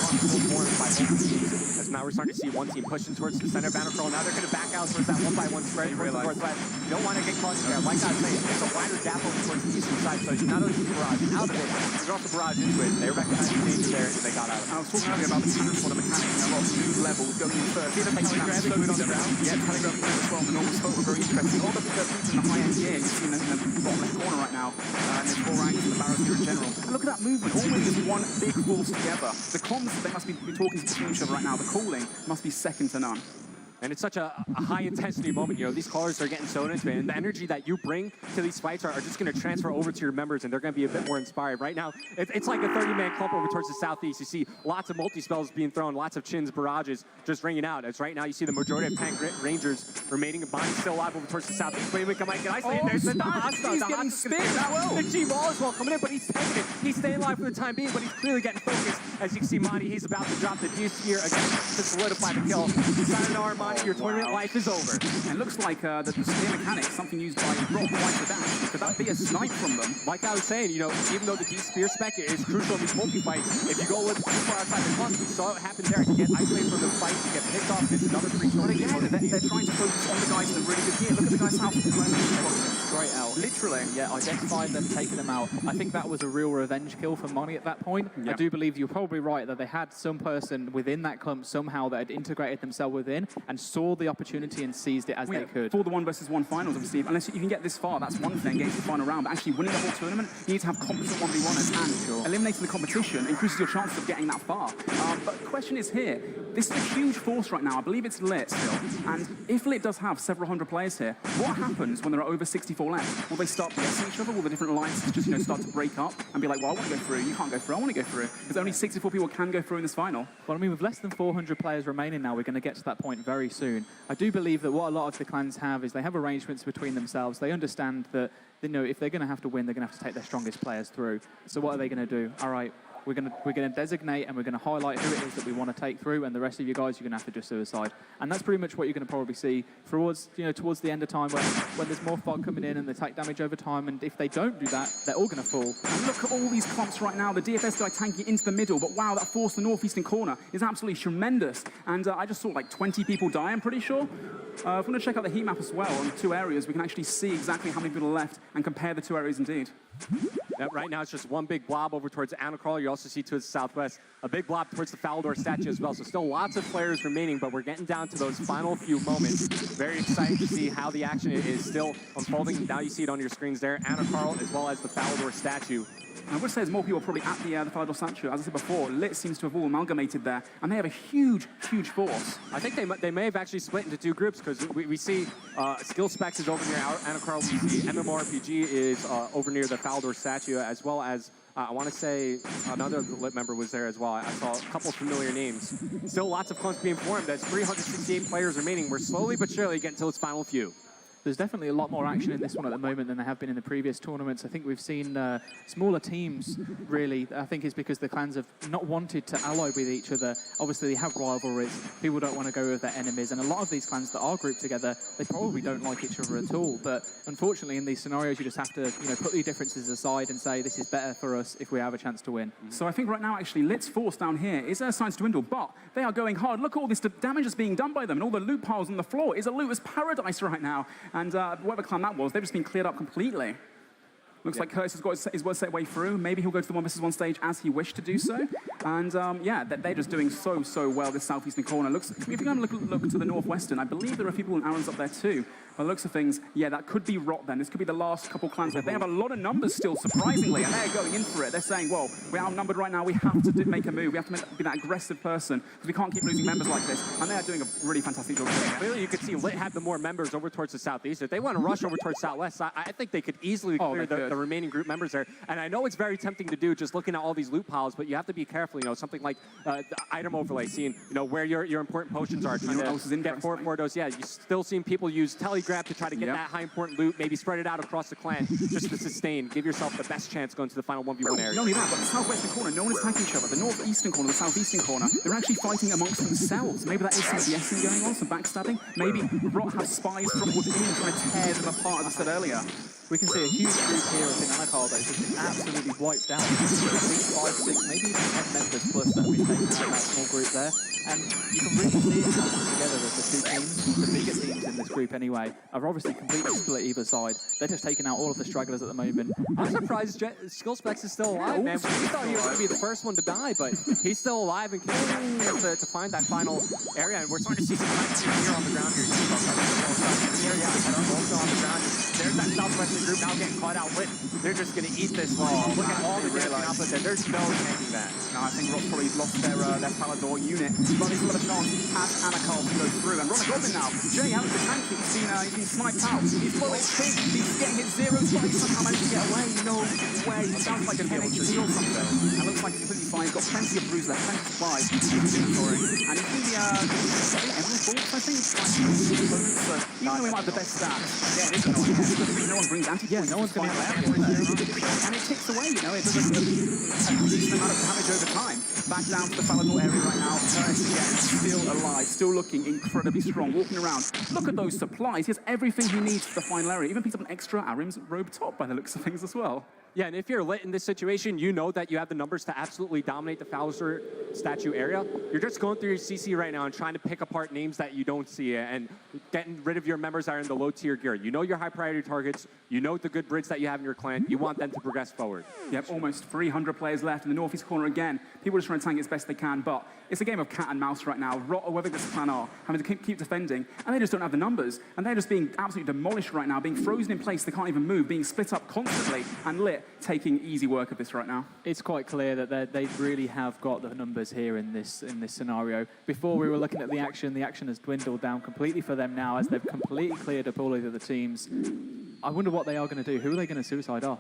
Still formed by both teams. As now we're starting to see one team pushing towards the center of Anacroll. Now they're going to back out towards that 1-by-1 spread towards the northwest. You don't want to get caught in there. Like I was saying, it's a wider gap over towards the eastern side, so you not only keep barrage out of it, you also barrage into it. They recognized the danger there, and they got out of it. I was talking earlier about the transport mechanics and a lot of new levels going in first. See the telegram slowed on the ground? Yeah, telegram as well. The normal spot were very interesting. All the people in the high end gear, you see in the bottom left corner right now, and there's 4 ranks in the barrels here in general. And look at that movement, almost as one big force together. The comms, they must be talking to each other right now. The cooling must be second to none. And it's such a high-intensity moment. You know, these callers are getting so into it, and the energy that you bring to these fights are just going to transfer over to your members, and they're going to be a bit more inspired. Right now, it's like a 30-man clump over towards the southeast. You see lots of multi-spells being thrown, lots of chins, barrages just ringing out. As right now, you see the majority of tank rangers remaining, body still alive over towards the southeast. But he might get isolated. There's the Hasta. He's getting spin that well. The G-Ball as well coming in, but he's taking it. He's staying alive for the time being, but he's clearly getting focused. As you can see, Monty, he's about to drop the deuce here again to solidify the kill. Sayonara, Monty, your tournament life is over. And it looks like the spear mechanics, something used by Rock quite the dash. Could that be a snipe from them? Like I was saying, you know, even though the D spear spec is crucial in these multi-fights, if you go a little too far outside the cluster, we saw it happen there. You get isolated from the fight, you get picked off, it's another free kill. But again, they're trying to focus on the guys in the really good gear. Look at the guys south of the moment. Straight out. Literally. Yeah, identified them, taking them out. I think that was a real revenge kill for Monty at that point. Yep. I do believe you're probably right that they had some person within that clump somehow that had integrated themselves within and saw the opportunity and seized it as they could. For the 1-versus-1 finals, obviously, unless you can get this far, that's one thing, getting to the final round, but actually winning the whole tournament, you need to have competent 1v1ers, and eliminating the competition increases your chances of getting that far. But the question is here, this is a huge force right now. I believe it's Lit still, and if Lit does have several hundred players here, what happens when there are over 64 left? Will they start BSing each other? Will the different alliances just, start to break up and be like, well, I want to go through, you can't go through, I want to go through? Because only 64 people can go through in this final. Well, I mean, with less than 400 players remaining now, we're going to get to that point very soon. I do believe that what a lot of the clans have is they have arrangements between themselves. They understand that, if they're going to have to win, they're going to have to take their strongest players through. So what are they going to do? All right, we're going to designate and we're going to highlight who it is that we want to take through, and the rest of you guys, you're going to have to just suicide. And that's pretty much what you're going to probably see towards the end of time when there's more fog coming in and they take damage over time. And if they don't do that, they're all going to fall. And look at all these clumps right now. The DFS guy tanking into the middle, but wow, that force, the northeastern corner, is absolutely tremendous. And I just saw like 20 people die, I'm pretty sure. If we want to check out the heat map as well on 2 areas, we can actually see exactly how many people are left and compare the 2 areas indeed. Yep, right now it's just one big blob over towards Anacroll. You also see to the southwest a big blob towards the Falador statue as well. So still lots of players remaining, but we're getting down to those final few moments. Very excited to see how the action is still unfolding. Now you see it on your screens there. Anacroll as well as the Falador statue. I would say there's more people probably at the Falador statue. As I said before, Lit seems to have all amalgamated there, and they have a huge, huge force. I think they may have actually split into 2 groups, because we see Skill Specs is over near Anacroll. We see MMORPG is over near the Falador statue, as well as I want to say another Lit member was there as well. I saw a couple of familiar names. Still lots of clumps being formed. There's 368 players remaining. We're slowly but surely getting to its final few. There's definitely a lot more action in this one at the moment than there have been in the previous tournaments. I think we've seen smaller teams, really. I think it's because the clans have not wanted to ally with each other. Obviously, they have rivalries. People don't want to go with their enemies. And a lot of these clans that are grouped together, they probably don't like each other at all. But unfortunately, in these scenarios, you just have to put the differences aside and say, this is better for us if we have a chance to win. So I think right now, actually, Lit's force down here is starting to dwindle, but they are going hard. Look at all this damage that's being done by them, and all the loot piles on the floor. It's a looter's paradise right now. And whatever clan that was, they've just been cleared up completely. Looks like Curtis has got his set way through. Maybe he'll go to the 1-versus-1 stage as he wished to do so. And yeah, they're just doing so well, this southeastern corner. If you're going to look to the northwestern, I believe there are people in Aaron's up there too. By the looks of things, yeah, that could be Rot then. This could be the last couple clans there. They have a lot of numbers still, surprisingly, and they're going in for it. They're saying, well, we're outnumbered right now. We have to make a move. We have to be that aggressive person because we can't keep losing members like this. And they are doing a really fantastic job of doing it. Clearly, you could see Lit had the more members over towards the southeast. If they want to rush over towards southwest, I think they could easily clear the remaining group members there. And I know it's very tempting to do just looking at all these loot piles, but you have to be careful. Something like the item overlay, seeing where your important potions are, trying to get 4 doses. Yeah, you still seeing people use telegraph to try to get that high important loot, maybe spread it out across the clan just to sustain, give yourself the best chance going to the final 1v1 area. Not only that, but the southwestern corner, no one is attacking each other. The northeastern corner, the southeastern corner, they're actually fighting amongst themselves. Maybe that is some BSing going on, some backstabbing. Maybe Rot has spies from within trying to tear them apart, as I said earlier. We can see a huge group here up in Anakal, though, has been absolutely wiped out. At least 5, 6, maybe even 10 members plus that have been taken out of that small group there. And you can really see it happening together as the two teams, the bigger teams in this group anyway, are obviously completely split either side. They're just taking out all of the stragglers at the moment. I'm surprised Skillspecs is still alive, man. We thought he was going to be the first one to die, but he's still alive and to find that final area. And we're starting to see some nice here on the ground here. Also on the ground. There's that Southwestern group now getting caught out with. They're just going to eat this wall. Look at all the damage output there. There's no tanking that. No, I think Rock's probably lost their Palador unit. But he's got a chance as Anakal to go through. And Ron Goblin now. Jay having to tank it. He's been sniped out. He's full HP. He's getting hit 0, but he somehow managed to get away. No way. It sounds like a 10 HP or something. And looks like he's completely fine. He's got plenty of bruise left, plenty of supplies. And he's in the Emerald Bolts, I think. Even though he might have the best stats. Yeah, it is annoying. No one brings anti-poison. Yeah, no one's going to and it ticks away, you know, it does a decent amount of damage over time. Back down to the Palador area right now. Again, still alive, still looking incredibly strong, walking around. Look at those supplies. He has everything he needs for the final area. Even picked up an extra Arim's robe top by the looks of things as well. Yeah, and if you're lit in this situation, you know that you have the numbers to absolutely dominate the Fallister statue area. You're just going through your CC right now and trying to pick apart names that you don't see and getting rid of your members that are in the low-tier gear. You know your high-priority targets. You know the good Brits that you have in your clan. You want them to progress forward. Yep, almost 300 players left in the northeast corner again. People are just trying to tank it as best they can, but it's a game of cat and mouse right now. Rot, or whoever this clan are, having to keep defending, and they just don't have the numbers. And they're just being absolutely demolished right now, being frozen in place. They can't even move, being split up constantly, and Lit taking easy work of this right now. It's quite clear that they really have got the numbers here in this scenario. Before we were looking at the action has dwindled down completely for them now as they've completely cleared up all of the other teams. I wonder what they are going to do. Who are they going to suicide off?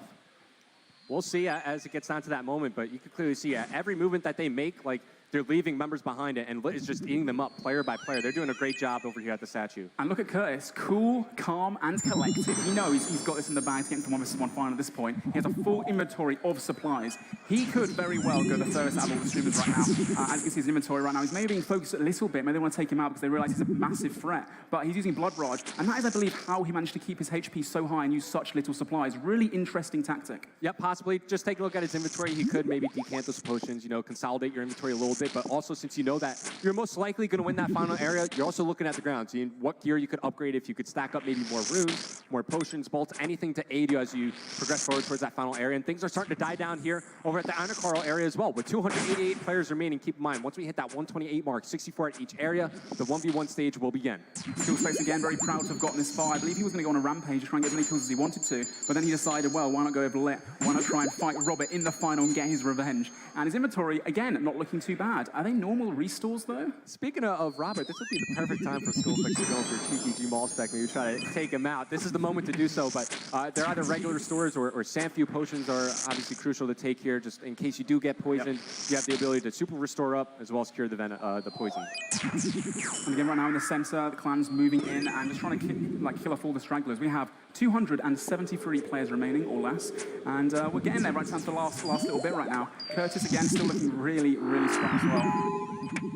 We'll see as it gets down to that moment, but you can clearly see every movement that they make, like, they're leaving members behind it, and Lit is just eating them up player by player. They're doing a great job over here at the statue. And look at Curtis, cool, calm, and collected. He knows he's got this in the bag to get into 1v1 final at this point. He has a full inventory of supplies. He could very well go the furthest out of all the streamers right now. As you can see his inventory right now, he's maybe being focused a little bit. Maybe they want to take him out because they realize he's a massive threat. But he's using Blood Barrage, and that is, I believe, how he managed to keep his HP so high and use such little supplies. Really interesting tactic. Yep, possibly. Just take a look at his inventory. He could maybe decant those potions, you know, consolidate your inventory a little bit, but also since you know that you're most likely going to win that final area, you're also looking at the ground, seeing what gear you could upgrade if you could stack up maybe more runes, more potions, bolts, anything to aid you as you progress forward towards that final area. And things are starting to die down here over at the Anakarl area as well, with 288 players remaining. Keep in mind, once we hit that 128 mark, 64 at each area, the 1v1 stage will begin. Skillspecs again, very proud to have gotten this far. I believe he was going to go on a rampage to try and get as many kills as he wanted to, but then he decided, well, why not go over Lit? Why not try and fight Robert in the final and get his revenge? And his inventory, again, not looking too bad. Are they normal restores, though? Speaking of Robert, this would be the perfect time for Skillspecs to go for 2 Maul Spec, maybe try to take him out. This is the moment to do so, but they're either regular restores or Sanfew potions are obviously crucial to take here, just in case you do get poisoned. You have the ability to super restore up as well as cure the poison. And again, right now in the center, the clan's moving in and just trying to kill off all the stragglers. We have 273 players remaining, or less, and we're getting there right down to the last little bit right now. Curtis, again, still looking really, really strong as well.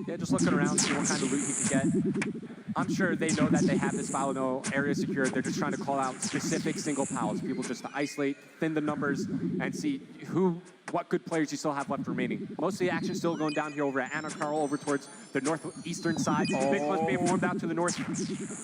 Yeah, just looking around, seeing what kind of loot he can get. I'm sure they know that they have this Falano area secured. They're just trying to call out specific single pals, people just to isolate, thin the numbers, and see what good players you still have left remaining. Most of the action still going down here over at Anakarl, over towards the northeastern side. Big ones being formed out to the north.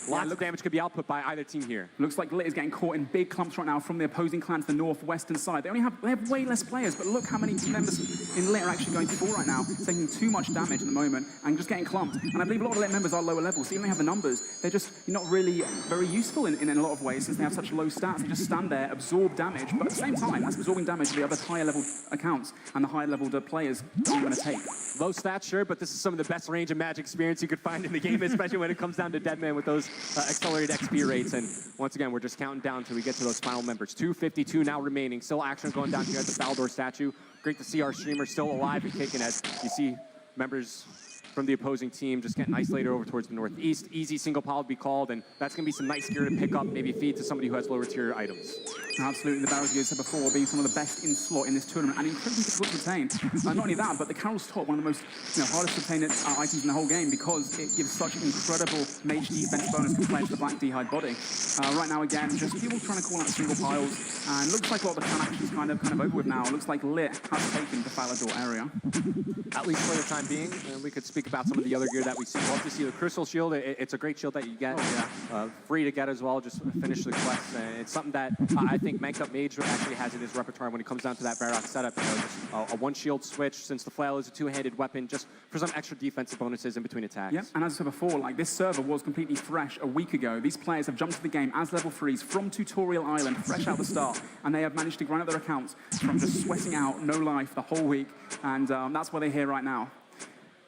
Lots of damage could be output by either team here. Looks like Lit is getting caught in big clumps right now from the opposing clans, the northwestern side. They have way less players, but look how many members in Lit are actually going full right now, taking too much damage at the moment and just getting clumped. And I believe a lot of Lit members are lower levels, so even though they have the numbers, they're just not really very useful in a lot of ways since they have such low stats. They just stand there, absorb damage, but at the same time, that's absorbing damage the other higher level accounts and the higher level the players aren't going to take. Low stats, sure, but this is some of the best range and magic experience you could find in the game, especially when it comes down to Deadman with those accelerated XP rates. And once again, we're just counting down till we get to those final members. 252 now remaining. Still action going down here at the Faldor statue. Great to see our streamer still alive and kicking as you see members from the opposing team, just getting isolated over towards the northeast. Easy single pile to be called, and that's going to be some nice gear to pick up, maybe feed to somebody who has lower tier items. Absolutely, the barrels, you said before, being some of the best in slot in this tournament, and incredibly difficult to obtain. Not only that, but the Carol's Top, one of the most hardest to obtain items in the whole game, because it gives such incredible mage defense bonus compared to the Black D'hide body. Right now, again, just people trying to call out single piles, and looks like a lot of the clan action is kind of over with now. It looks like Lit has taken the Falador area. At least for the time being, and we could speak about some of the other gear that we see. Love to see the Crystal Shield. It's a great shield that you get. Free to get as well, just finish the quest. It's something that I think Manked Up Mage actually has in his repertoire when it comes down to that Varrock setup. Just a one shield switch, since the flail is a two-handed weapon, just for some extra defensive bonuses in between attacks. Yep, and as I said before, like this server was completely fresh a week ago. These players have jumped to the game as level 3s from Tutorial Island, fresh out the start, and they have managed to grind up their accounts from just sweating out no life the whole week, and that's where they're here right now.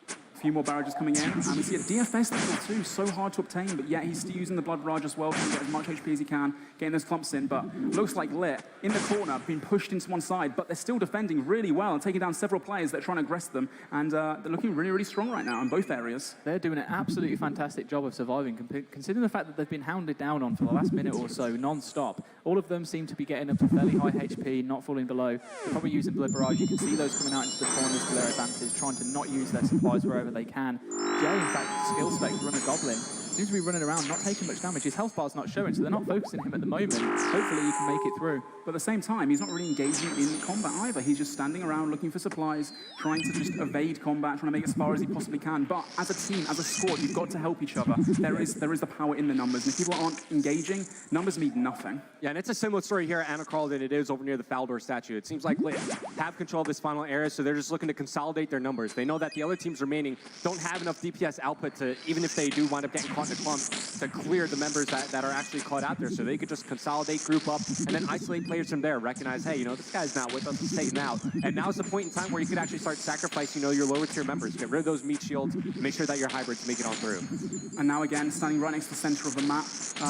A few more barrages coming in, and we see a DFS level 2, so hard to obtain, but yet he's still using the Blood Barrage as well, trying to get as much HP as he can, getting those clumps in, but looks like Lit in the corner, being pushed into one side, but they're still defending really well and taking down several players that are trying to aggress them, and they're looking really, really strong right now in both areas. They're doing an absolutely fantastic job of surviving, considering the fact that they've been hounded down on for the last minute or so, non-stop. All of them seem to be getting up to fairly high HP, not falling below. They're probably using Blood Barrage. You can see those coming out into the corners for their advantage, trying to not use their supplies wherever they can. Jay, in fact, skill spec run a goblin. Seems to be running around, not taking much damage. His health bar's not showing, so they're not focusing him at the moment. Hopefully he can make it through. But at the same time, he's not really engaging in combat either. He's just standing around looking for supplies, trying to just evade combat, trying to make it as far as he possibly can. But as a team, as a squad, you've got to help each other. There is the power in the numbers. And if people aren't engaging, numbers mean nothing. Yeah, and it's a similar story here at Anacral than it is over near the Falador statue. It seems like Lit have control of this final area, so they're just looking to consolidate their numbers. They know that the other teams remaining don't have enough DPS output to, even if they do wind up getting caught in a clump, to clear the members that are actually caught out there. So they could just consolidate, group up, and then isolate players from there. Recognize, hey, this guy's not with us, he's taken out. And now's the point in time where you could actually start sacrificing, your lower tier members. Get rid of those meat shields, make sure that your hybrids make it on through. And now again, standing right next to the center of the map.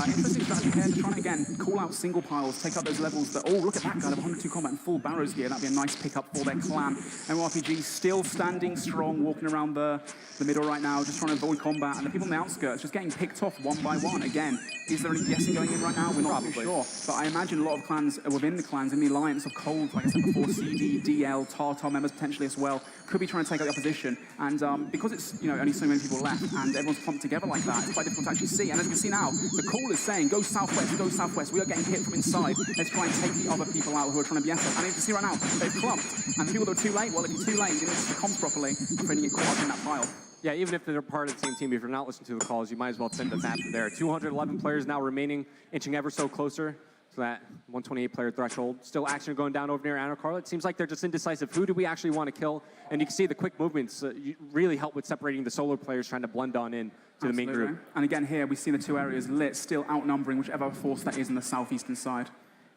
Interesting strategy here, trying to again call out single piles, take out those levels that, oh, look at that guy, 102 combat and full barrows gear. That'd be a nice pickup for their clan. MMORPG still standing strong, walking around the middle right now, just trying to avoid combat. And the people on the outskirts just getting picked off one by one. Again, is there any guessing going in right now? We're not too sure. But I imagine a lot of clans within the clans, in the alliance of Cold, like I said before, CD, DL, Tartar members potentially as well, could be trying to take out the opposition. And because it's only so many people left and everyone's clumped together like that, it's quite difficult to actually see. And as you can see now, the call is saying, go southwest, go southwest. We are getting hit from inside. Let's try and take the other people out who are trying to BS us. And you can see right now, they've clumped. And the people that are too late, well, if you're too late, you didn't listen to the comms properly, I'm afraid you get caught up in that pile. Yeah, even if they're part of the same team, if you're not listening to the calls, you might as well send the map from there. 211 players now remaining, inching ever so closer to that 128 player threshold. Still action going down over near Anacral. It seems like they're just indecisive. Who do we actually want to kill? And you can see the quick movements really help with separating the solo players trying to blend on in to the main group. And again here, we see the two areas Lit still outnumbering whichever force that is on the southeastern side.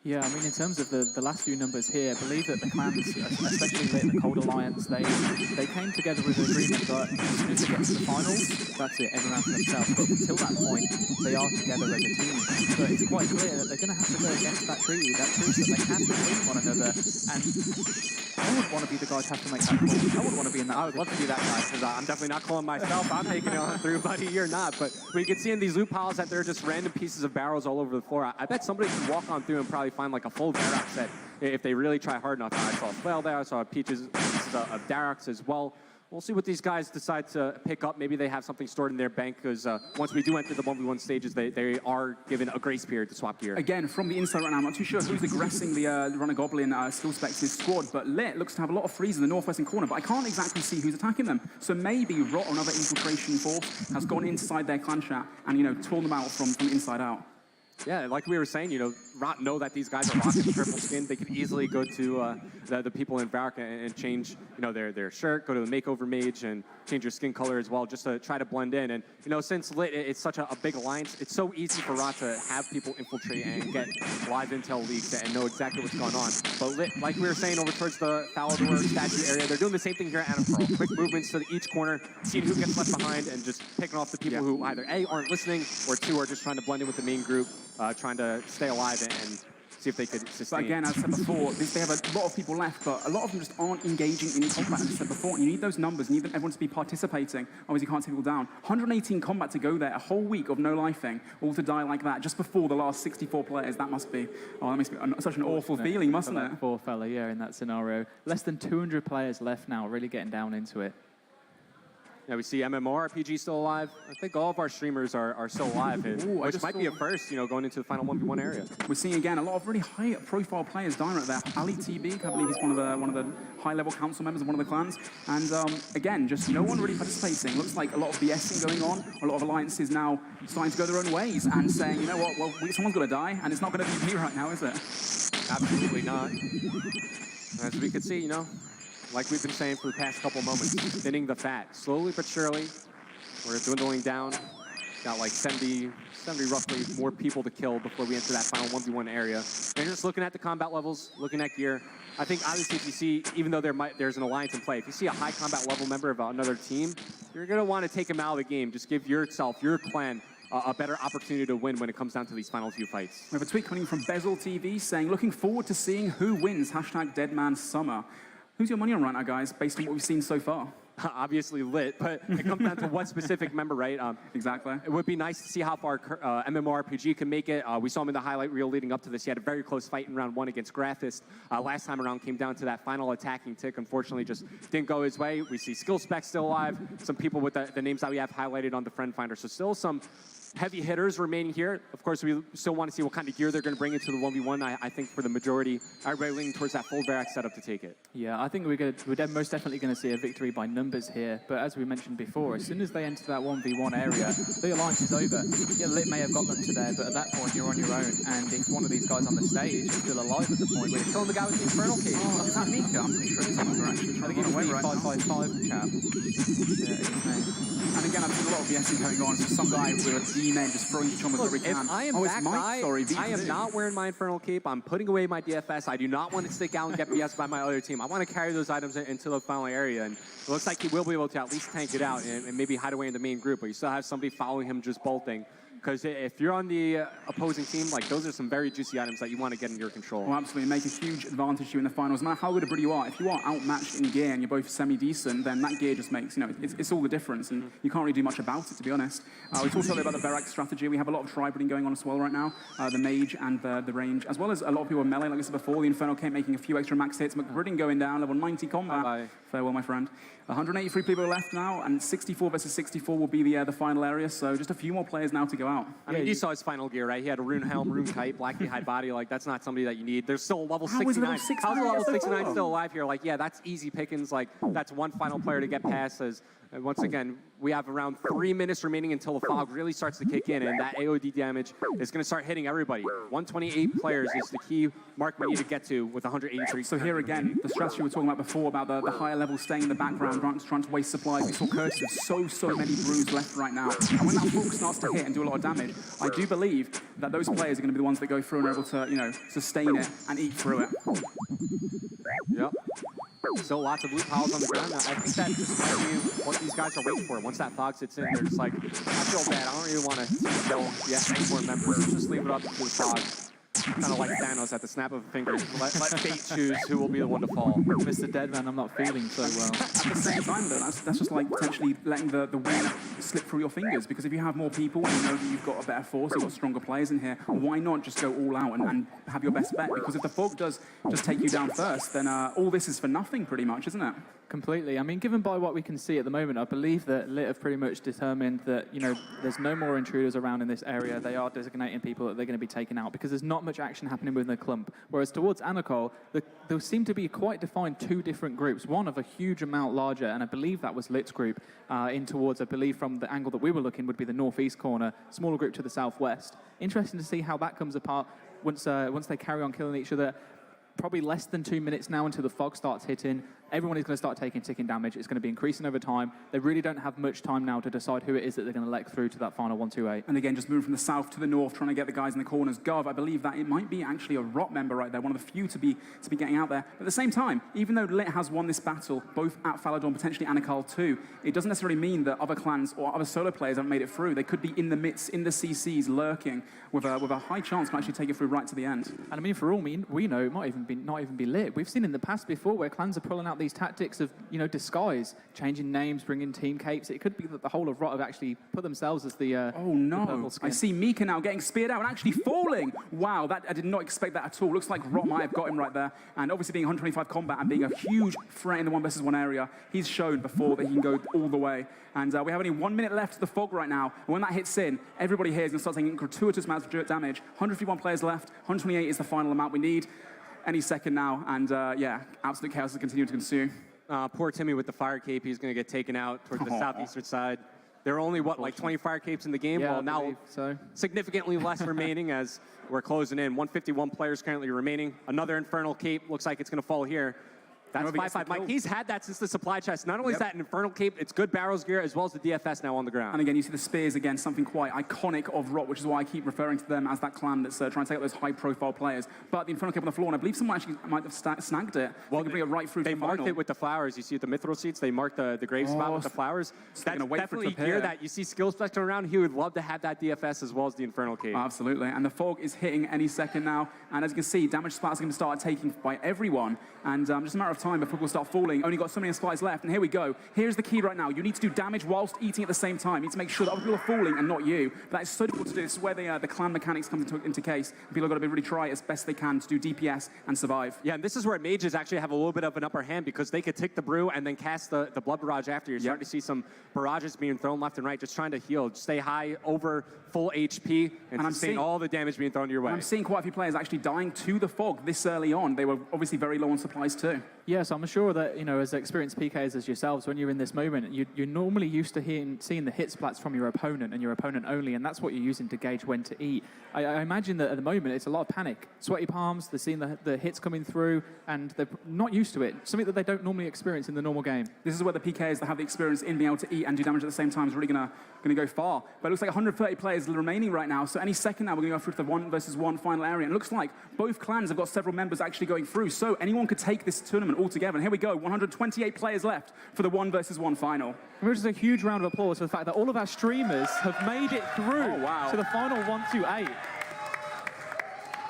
Yeah, I mean, in terms of the last few numbers here, I believe that the clans, especially the Cold Alliance, they came together with an agreement that as soon as they get to the finals, that's it, everyone for themselves. But until that point, they are together as a team. But it's quite clear that they're going to have to go against that treaty that proves that they can between one another. And I wouldn't want to be the guy to have to make that call. I wouldn't want to be in that. I would love to be that guy, because I'm definitely not calling myself. I'm making it on through, buddy. You're not. But we can see in these loot piles that there are just random pieces of barrels all over the floor. I bet somebody can walk on through and probably find like a full Darox set if they really try hard enough. I saw a flail there. I saw pieces of Darox as well. We'll see what these guys decide to pick up. Maybe they have something stored in their bank, because once we do enter the 1v1 stages, they are given a grace period to swap gear. Again, from the inside right now, I'm not too sure who's aggressing the Runner Goblin skill specs in his squad, but Lit looks to have a lot of frees in the northwestern corner, but I can't exactly see who's attacking them. So maybe Rot, another infiltration force, has gone inside their clan chat and, torn them out from inside out. Yeah, like we were saying, Rot know that these guys are rocking purple skin. They could easily go to the people in Varrock and change, their shirt, go to the makeover mage and change your skin color as well, just to try to blend in. And, since Lit, it's such a big alliance, it's so easy for Rot to have people infiltrate and get live intel leaks and know exactly what's going on. But Lit, like we were saying, over towards the Falador statue area, they're doing the same thing here at Anacral. Quick movements to each corner, seeing who gets left behind, and just picking off the people who either A, aren't listening, or 2, are just trying to blend in with the main group. Trying to stay alive and see if they could But sustain. again, as I said before, they have a lot of people left, but a lot of them just aren't engaging in combat, as I said before. And you need those numbers, you need everyone to be participating. Obviously, you can't take people down. 118 combat to go there, a whole week of no lifing, all to die like that, just before the last 64 players. That must be such an awful feeling, mustn't it? Poor fella, yeah, in that scenario. Less than 200 players left now, really getting down into it. Yeah, we see MMORPG still alive. I think all of our streamers are still alive, which might be a first, going into the final 1v1 area. We're seeing again a lot of really high-profile players dying right there. Ali TB, I believe he's one of the high-level council members of one of the clans, and again, just no one really participating. Looks like a lot of BSing going on. A lot of alliances now starting to go their own ways and saying, you know what, well, someone's got to die, and it's not going to be me right now, is it? Absolutely not. As we can see, like we've been saying for the past couple moments, thinning the fat. Slowly but surely, we're dwindling down. Got like 70 roughly more people to kill before we enter that final 1v1 area. And just looking at the combat levels, looking at gear, I think obviously if you see, even though there's an alliance in play, if you see a high combat level member of another team, you're going to want to take him out of the game. Just give yourself, your clan, a better opportunity to win when it comes down to these final few fights. We have a tweet coming from Bezel TV saying, looking forward to seeing who wins, #DeadmanSummer. Who's your money on right now, guys, based on what we've seen so far? Obviously lit, but it comes down to what specific member, right? Exactly. It would be nice to see how far MMORPG can make it. We saw him in the highlight reel leading up to this. He had a very close fight in round 1 against Grathist. Last time around came down to that final attacking tick. Unfortunately, just didn't go his way. We see Skill Spec still alive. Some people with the names that we have highlighted on the Friend Finder. So still some heavy hitters remaining here. Of course, we still want to see what kind of gear they're going to bring into the 1v1. I think for the majority, everybody leaning towards that full Verax setup to take it. Yeah, I think we're most definitely going to see a victory by numbers here. But as we mentioned before, as soon as they enter that 1v1 area, the alliance is over. Yeah, Lit may have got them to there, but at that point, you're on your own. And if one of these guys on the stage is still alive at the point where you're killing the guy with the Infernal Key. Oh, is that Mika? I'm pretty sure it's another actually. I think it's away right now. 555 chap. Yeah, it's his name. And again, I've seen a lot of BSing going on. So some guy with a D-name just throwing each one with whatever he can. If I am that guy, I am not wearing my Infernal Cape. I'm putting away my DFS. I do not want to stick out and get BS by my other team. I want to carry those items into the final area. And it looks like he will be able to at least tank it out and maybe hide away in the main group. But you still have somebody following him just bolting. Because if you're on the opposing team, like those are some very juicy items that you want to get in your control. Well, absolutely, make a huge advantage to you in the finals. No matter how good a Brit you are, if you are outmatched in gear and you're both semi-decent, then that gear just makes, it's all the difference, and you can't really do much about it, to be honest. We talked earlier about the Verax strategy. We have a lot of tri-breeding going on as well right now. The mage and the range, as well as a lot of people melee, like I said before. The Infernal Cape making a few extra max hits. McBridding going down, level 90 combat. Bye-bye. Farewell, my friend. 183 people left now, and 64 versus 64 will be the final area, so just a few more players now to go out. I mean, you saw his final gear, right? He had a rune helm, rune kite, black behind body. Like, that's not somebody that you need. There's still a level 69. How's the level 69 still alive here? Like, yeah, that's easy pickings. Like, that's one final player to get past. Once again, we have around 3 minutes remaining until the fog really starts to kick in, and that AOD damage is going to start hitting everybody. 128 players is the key mark we need to get to with 183. So here again, the strategy we were talking about before about the higher level staying in the background, trying to waste supplies. We saw Curtis with so many brews left right now. And when that fog starts to hit and do a lot of damage, I do believe that those players are going to be the ones that go through and are able to, sustain it and eat through it. Yep. Still lots of loot piles on the ground. I think that just might be what these guys are waiting for. Once that fog sits in, they're just like, I feel bad. I don't really want to kill any more members. Let's just leave it up to the fog. Kind of like Thanos at the snap of a finger. Let fate choose who will be the one to fall. Mr. Deadman, I'm not feeling so well. At the same time, though, that's just like potentially letting the win slip through your fingers. Because if you have more people and you know that you've got a better force, you've got stronger players in here, why not just go all out and have your best bet? Because if the fog does just take you down first, then all this is for nothing, pretty much, isn't it? Completely. I mean, given by what we can see at the moment, I believe that Lit have pretty much determined that, there's no more intruders around in this area. They are designating people that they're going to be taken out because there's not much action happening within the clump. Whereas towards Anarchol, there seem to be quite defined two different groups. One of a huge amount larger, and I believe that was Lit's group, in towards, I believe from the angle that we were looking, would be the northeast corner, smaller group to the southwest. Interesting to see how that comes apart once they carry on killing each other. probably less than 2 minutes now until the fog starts hitting. Everyone is going to start taking ticking damage. It's going to be increasing over time. They really don't have much time now to decide who it is that they're going to let through to that final 1-2-8. And again, just moving from the south to the north, trying to get the guys in the corners. Gov, I believe that it might be actually a ROT member right there, one of the few to be getting out there. But at the same time, even though Lit has won this battle, both at Faladorn, potentially Anakal too, it doesn't necessarily mean that other clans or other solo players haven't made it through. They could be in the midst, in the CCs, lurking, with a high chance to actually take it through right to the end. And I mean, for all we know, it might even not even be Lit. We've seen in the past before where clans are pulling out these tactics of, disguise, changing names, bringing team capes. It could be that the whole of ROT have actually put themselves as the oh no! The purple skin. I see Mika now getting speared out and actually falling. Wow, I did not expect that at all. Looks like ROT might have got him right there. And obviously being 125 combat and being a huge threat in the 1v1 area, he's shown before that he can go all the way. And we have only 1 minute left to the fog right now. And when that hits in, everybody here is going to start taking gratuitous amounts of damage. 151 players left. 128 is the final amount we need. Any second now, and yeah, absolute chaos is continuing to ensue. Poor Timmy with the fire cape. He's going to get taken out towards the southeastern side. There are only, like 20 fire capes in the game? Yeah, well, now so. Significantly less remaining as we're closing in. 151 players currently remaining. Another Infernal Cape looks like it's going to fall here. That's 5-5. Mike, he's had that since the supply chest. Not only is that an Infernal Cape, it's good barrels gear, as well as the DFS now on the ground. And again, you see the spears again, something quite iconic of ROT, which is why I keep referring to them as that clan that's trying to take out those high-profile players. But the Infernal Cape on the floor, and I believe someone actually might have snagged it. Well, they can bring it right through to the final. They marked it with the flowers. You see at the Mithril seats, they marked the grave spot with the flowers. That's definitely gear that you see Skill Spectrum around. He would love to have that DFS as well as the Infernal Cape. Absolutely. And the fog is hitting any second now. And as you can see, damage splats are going to start taking by everyone. And just a matter of time before we'll start falling. Only got so many slides left, and here we go. Here's the key right now. You need to do damage whilst eating at the same time. You need to make sure that other people are falling and not you. But that is so difficult to do. This is where the clan mechanics comes into case. People have got to really try as best they can to do DPS and survive. Yeah, and this is where mages actually have a little bit of an upper hand because they could tick the brew and then cast the blood barrage after. You're starting to see some barrages being thrown left and right, just trying to heal. Stay high over full HP and I'm seeing all the damage being thrown your way. I'm seeing quite a few players actually dying to the fog this early on. They were obviously very low on supplies too. Yes, I'm sure that, as experienced PKs as yourselves, when you're in this moment, you're normally used to seeing the hit splats from your opponent and your opponent only, and that's what you're using to gauge when to eat. I imagine that at the moment it's a lot of panic. Sweaty palms, they're seeing the hits coming through, and they're not used to it, something that they don't normally experience in the normal game. This is where the PKs that have the experience in being able to eat and do damage at the same time is really going to go far. But it looks like 130 players remaining right now, so any second now we're going to go through to the 1v1 final area. And it looks like both clans have got several members actually going through, so anyone could take this tournament altogether. And here we go, 128 players left for the 1v1 final. Which is a huge round of applause for the fact that all of our streamers have made it through to the final 1-2-8.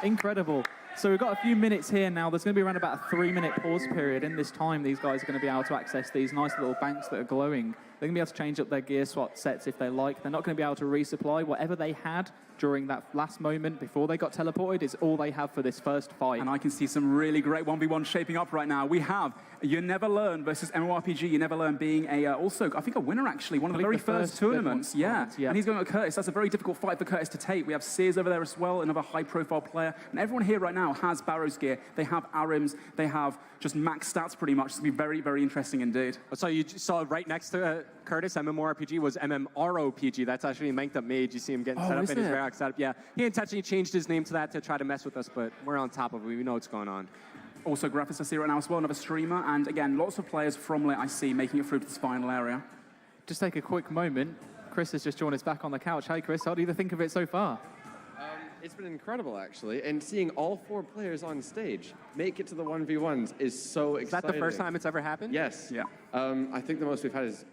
Incredible. So we've got a few minutes here now. There's going to be around about a 3-minute pause period. In this time, these guys are going to be able to access these nice little banks that are glowing. They're going to be able to change up their gear swap sets if they like. They're not going to be able to resupply. Whatever they had during that last moment before they got teleported is all they have for this first fight. And I can see some really great 1v1 shaping up right now. We have You Never Learn versus MMORPG. You Never Learn being also, I think, a winner, actually. One of the very first tournaments. Yeah. And he's going with Curtis. That's a very difficult fight for Curtis to take. We have Sears over there as well, another high-profile player. And everyone here right now has Barrow's gear. They have Arims. They have just max stats, pretty much. It's going to be very, very interesting indeed. So you saw right next to Curtis, MMORPG was MMROPG. That's actually a Manked Up Mage. You see him getting set up in his Varrock setup. Yeah, he intentionally changed his name to that to try to mess with us, but we're on top of it. We know what's going on. Also, Graphis I see right now as well, another streamer. And again, lots of players from Lit I see making it through to this final area. Just take a quick moment. Chris has just joined us back on the couch. Hey, Chris, how do you think of it so far? It's been incredible, actually, and seeing all 4 players on stage make it to the 1v1s is so exciting. Is that the first time it's ever happened? Yes. Yeah. I think the most we've had is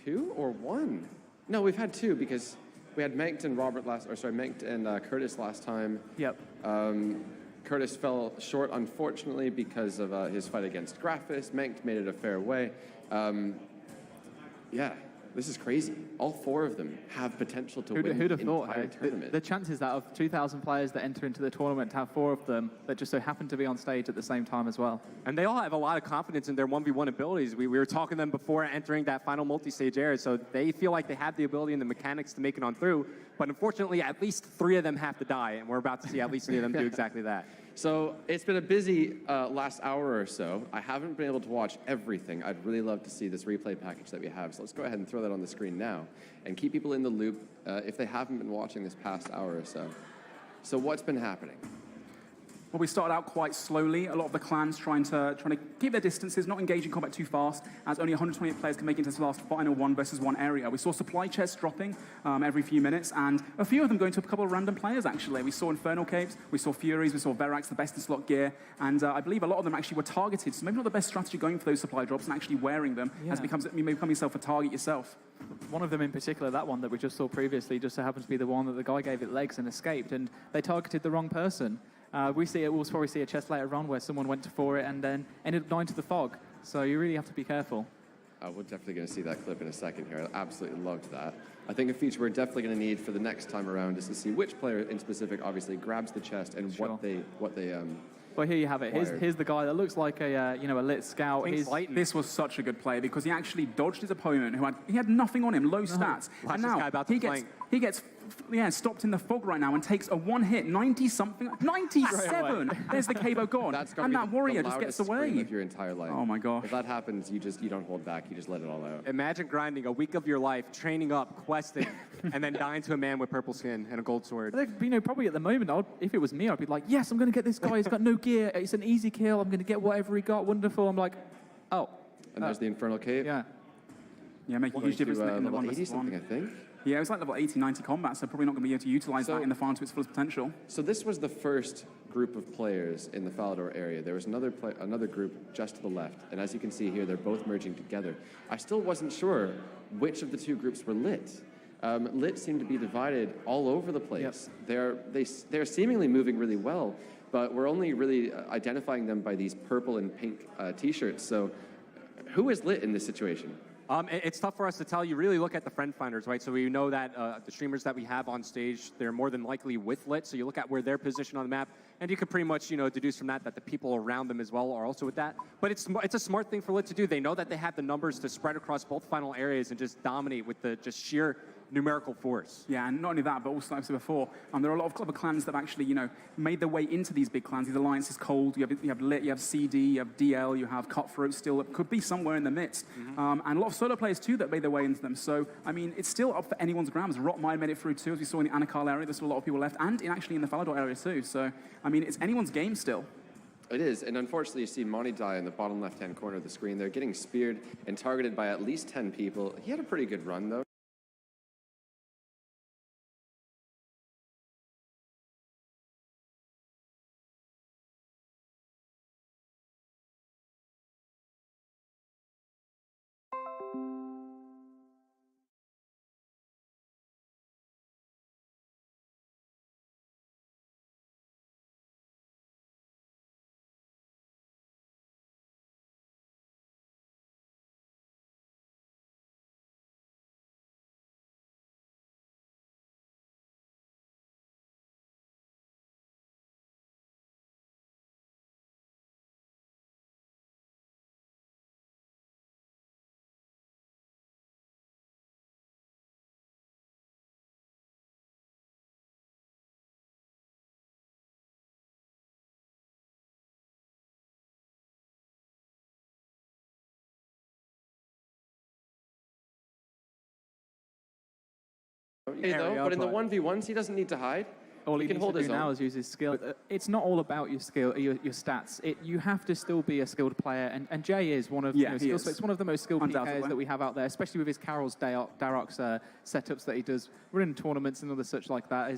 2 or 1. No, we've had 2 because we had Manked and Manked and Curtis last time. Yep. Curtis fell short, unfortunately, because of his fight against Graphis. Manked made it a fair way. Yeah. This is crazy. All 4 of them have potential to win who'd have the thought, entire tournament. The chances that of 2,000 players that enter into the tournament to have 4 of them that just so happen to be on stage at the same time as well. And they all have a lot of confidence in their 1v1 abilities. We were talking to them before entering that final multi-stage area, so they feel like they have the ability and the mechanics to make it on through. But unfortunately, at least 3 of them have to die, and we're about to see at least 3 of them do exactly that. So it's been a busy last hour or so. I haven't been able to watch everything. I'd really love to see this replay package that we have. So let's go ahead and throw that on the screen now and keep people in the loop if they haven't been watching this past hour or so. So what's been happening? Well, we started out quite slowly. A lot of the clans trying to keep their distances, not engage in combat too fast, as only 128 players can make it into this last final 1-versus-1 area. We saw supply chests dropping every few minutes, and a few of them going to a couple of random players, actually. We saw Infernal Capes, we saw Furies, we saw Verax, the best in slot gear, and I believe a lot of them actually were targeted, so maybe not the best strategy going for those supply drops and actually wearing them, as you may become yourself a target yourself. One of them in particular, that one that we just saw previously, just so happens to be the one that the guy gave it legs and escaped, and they targeted the wrong person. We'll probably see a chest later on where someone went for it and then ended up dying to the fog. So you really have to be careful. We're definitely going to see that clip in a second here. I absolutely loved that. I think a feature we're definitely going to need for the next time around is to see which player in specific obviously grabs the chest and what they Well, here you have it. Here's the guy that looks like a lit scout. This was such a good play because he actually dodged his opponent who had nothing on him, low stats, and now he gets stopped in the fog right now and takes a one-hit 90-something, 97. There's the Cabo gone, and that warrior just gets away. Of your entire life. Oh my gosh! If that happens, you don't hold back. You just let it all out. Imagine grinding a week of your life, training up, questing, and then dying to a man with purple skin and a gold sword. Probably at the moment, if it was me, I'd be like, yes, I'm going to get this guy. He's got no gear. It's an easy kill. I'm going to get whatever he got. Wonderful. I'm like, oh. And there's the Infernal Cape. Yeah, making a huge difference in the level 80 something, I think. Yeah, it was like level 80, 90 combat, so probably not going to be able to utilize that in the farm to its fullest potential. So this was the first group of players in the Falador area. There was another group just to the left, and as you can see here, they're both merging together. I still wasn't sure which of the two groups were lit. Lit seem to be divided all over the place. Yep. They're seemingly moving really well, but we're only really identifying them by these purple and pink T-shirts. So who is lit in this situation? It's tough for us to tell. You really look at the friend finders, right? So we know that the streamers that we have on stage, they're more than likely with Lit. So you look at where they're positioned on the map, and you can pretty much, deduce from that the people around them as well are also with that. But it's a smart thing for Lit to do. They know that they have the numbers to spread across both final areas and just dominate with the just sheer numerical force. Yeah, and not only that, but also, like I said before, there are a lot of clever clans that have actually, made their way into these big clans. These alliances, Cold, you have Lit, you have CD, you have DL, you have Cutthroat still, it could be somewhere in the midst. And a lot of solo players too that made their way into them. So, it's still up for anyone's grabs. Rotmire made it through too, as we saw in the Anakal area. There's still a lot of people left, and actually in the Falador area too. So, it's anyone's game still. It is, and unfortunately you see Monty die in the bottom left-hand corner of the screen. They're getting speared and targeted by at least 10 people. He had a pretty good run though. But in the 1v1s, he doesn't need to hide. All he can needs hold to his do now own. is use his skill. It's not all about your skill, your stats. You have to still be a skilled player, and Jay is one of it's one of the most skilled PKers that we have out there, especially with his Carol's Darok's setups that he does running tournaments and other such like that.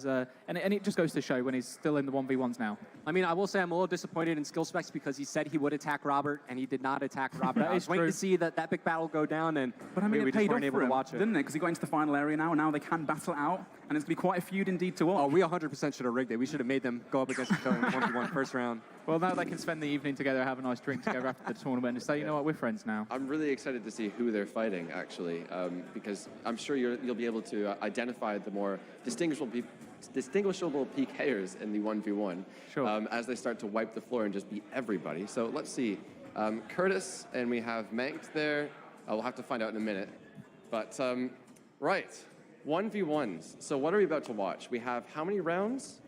And it just goes to show when he's still in the 1v1s now. I will say I'm a little disappointed in skill specs because he said he would attack Robert, and he did not attack Robert. I was waiting to see that big battle go down, and we just weren't able to watch it. Didn't it? Because he got into the final area now, and now they can battle it out, and it's going to be quite a feud indeed to watch. Oh, we 100% should have rigged it. We should have made them go up against each other in 1v1 first round. Well, now they can spend the evening together, have a nice drink together after the tournament, and say, you know what, we're friends now. I'm really excited to see who they're fighting, actually, because I'm sure you'll be able to identify the more distinguishable PKers in the 1v1 as they start to wipe the floor and just beat everybody. So let's see. Curtis, and we have Mank there. We'll have to find out in a minute. But, right, 1v1s. So what are we about to watch? We have how many rounds?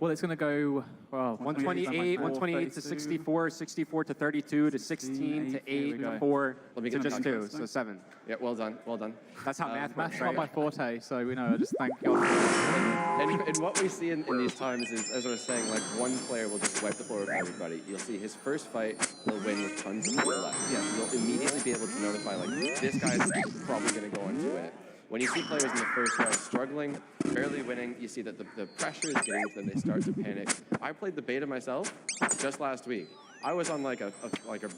Well, it's going to go, well, 128, 128 to 64, 64 to 32 to 16 to 8 to 4 to just 2, so 7. Yeah, well done, well done. That's how math works, Math's not right? my forte, so I just thank God. And what we see in these times is, as I was saying, like one player will just wipe the floor with everybody. You'll see his first fight, he'll win with tons of people left. Yeah. You'll immediately be able to notify, like, this guy's probably going to go on to win it. When you see players in the first round struggling, barely winning, you see that the pressure is getting to them, they start to panic. I played the beta myself just last week. I was on like a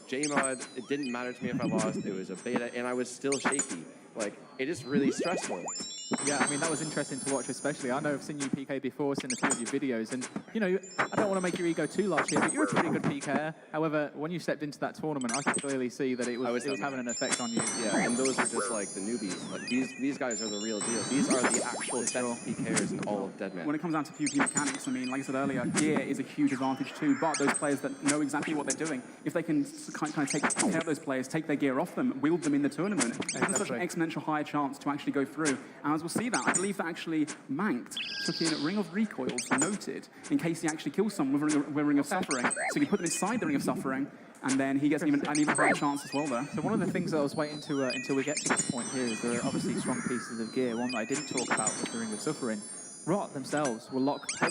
J mod, it didn't matter to me if I lost, it was a beta, and I was still shaky. Like, it is really stressful. Yeah, I mean, that was interesting to watch, especially. I know I've seen you PK before, seen a few of your videos, and, I don't want to make your ego too large here, but you're a pretty good PKer. However, when you stepped into that tournament, I could clearly see that it was having an effect on you. Yeah, and those are just like the newbies. Like, these guys are the real deal. These are the actual best PKers in all of Deadman. When it comes down to PvP mechanics, I mean, like I said earlier, gear is a huge advantage too, but those players that know exactly what they're doing, if they can kind of take care of those players, take their gear off them, wield them in the tournament, there's such an exponential higher chance to actually go through. And as we'll see that, I believe that actually Manked took in a Ring of Recoils noted in case he actually kills someone with a Ring of Suffering. So he put them inside the Ring of Suffering, and then he gets an even higher chance as well there. So one of the things that I was waiting to until we get to this point here is there are obviously strong pieces of gear. One that I didn't talk about was the Ring of Suffering. Rot themselves were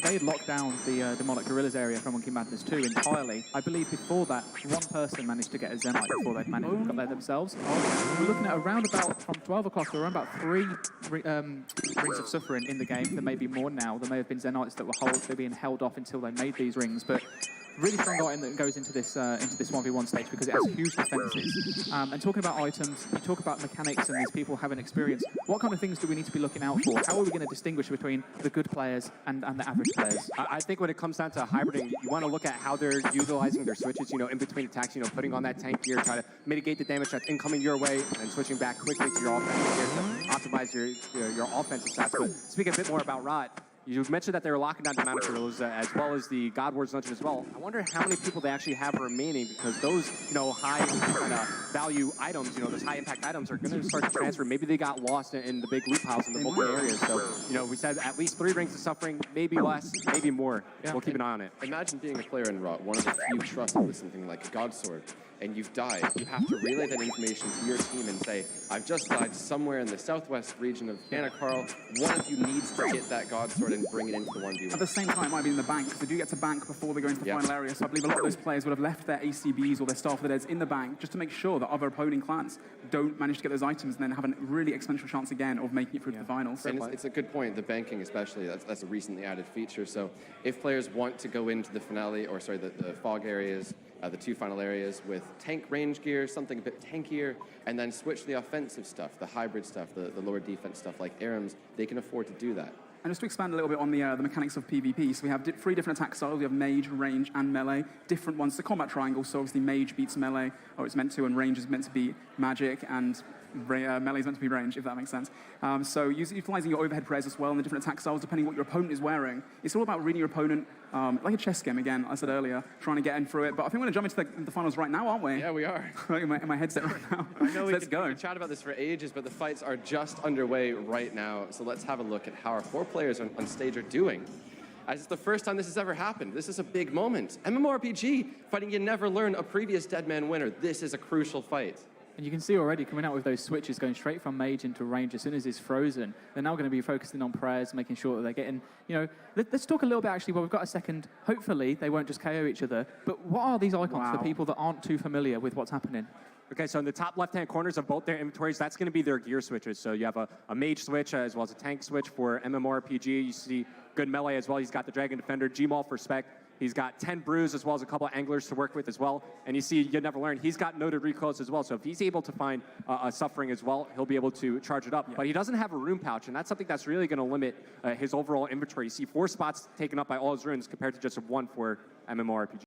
they had locked down the Demonic Gorillas area from Monkey Madness 2 entirely. I believe before that, one person managed to get a Zemite before they'd managed to got there themselves. We're looking at around about, from 12 o'clock, to around about 3 Rings of Suffering in the game. There may be more now. There may have been Zenites that were being held off until they made these rings, but really strong item that goes into this 1v1 stage because it has huge defenses. And talking about items, you talk about mechanics and these people having experience. What kind of things do we need to be looking out for? How are we going to distinguish between the good players and the average players? I think when it comes down to hybriding, you want to look at how they're utilizing their switches, in between attacks, putting on that tank gear, try to mitigate the damage that's incoming your way, and switching back quickly to your offensive gear to optimize your offensive stats. But speaking a bit more about Rot, you mentioned that they were locking down Demonic Gorillas as well as the God Wars Dungeon as well. I wonder how many people they actually have remaining because those, high kind of value items, those high impact items are going to start to transfer. Maybe they got lost in the big loot piles in the multiple areas. So, we said at least 3 Rings of Suffering, maybe less, maybe more. Yeah. We'll keep an eye on it. Imagine being a player in Rot, one of the few trusted with something like God Sword, and you've died. You have to relay that information to your team and say, I've just died somewhere in the southwest region of Anna Carl. One of you needs to get that God Sword and bring it into the 1v1. At the same time, it might be in the bank, because they do get to bank before they go into the final area. So I believe a lot of those players would have left their ACBs or their Staff of the Deads in the bank just to make sure that other opposing clans don't manage to get those items and then have a really exponential chance again of making it through to the finals. And it's a good point. The banking especially, that's a recently added feature. So if players want to go into the finale, or sorry, the fog areas, the 2 final areas with tank range gear, something a bit tankier, and then switch the offensive stuff, the hybrid stuff, the lower defense stuff like Arams, they can afford to do that. And just to expand a little bit on the mechanics of PvP, so we have 3 different attack styles. We have Mage, Range, and Melee. Different ones. The combat triangle, so obviously Mage beats Melee, or it's meant to, and Range is meant to beat Magic, and Melee is meant to be range, if that makes sense. So utilizing your overhead prayers as well and the different attack styles, depending what your opponent is wearing. It's all about reading your opponent, like a chess game, again, I said earlier, trying to get in through it. But I think we're going to jump into the finals right now, aren't we? Yeah, we are. in my headset right now. I know Let's go. We could chat about this for ages, but the fights are just underway right now. So let's have a look at how our 4 players on stage are doing. As it's the first time this has ever happened. This is a big moment. MMORPG, fighting You Never Learn, a previous Deadman winner. This is a crucial fight. And you can see already coming out with those switches going straight from Mage into Range as soon as it's frozen. They're now going to be focusing on prayers, making sure that they're getting, let's talk a little bit actually, well, we've got a second. Hopefully they won't just KO each other. But what are these icons for people that aren't too familiar with what's happening? Okay, so in the top left-hand corners of both their inventories, that's going to be their gear switches. So you have a Mage switch as well as a tank switch for MMORPG. You see good melee as well. He's got the Dragon Defender, Gmaul for Spec. He's got 10 brews as well as a couple of anglers to work with as well. And you see, You Never Learn, he's got noted recoils as well. So if he's able to find a Suffering as well, he'll be able to charge it up. Yeah. But he doesn't have a rune pouch, and that's something that's really going to limit his overall inventory. You see 4 spots taken up by all his runes compared to just 1 for MMORPG.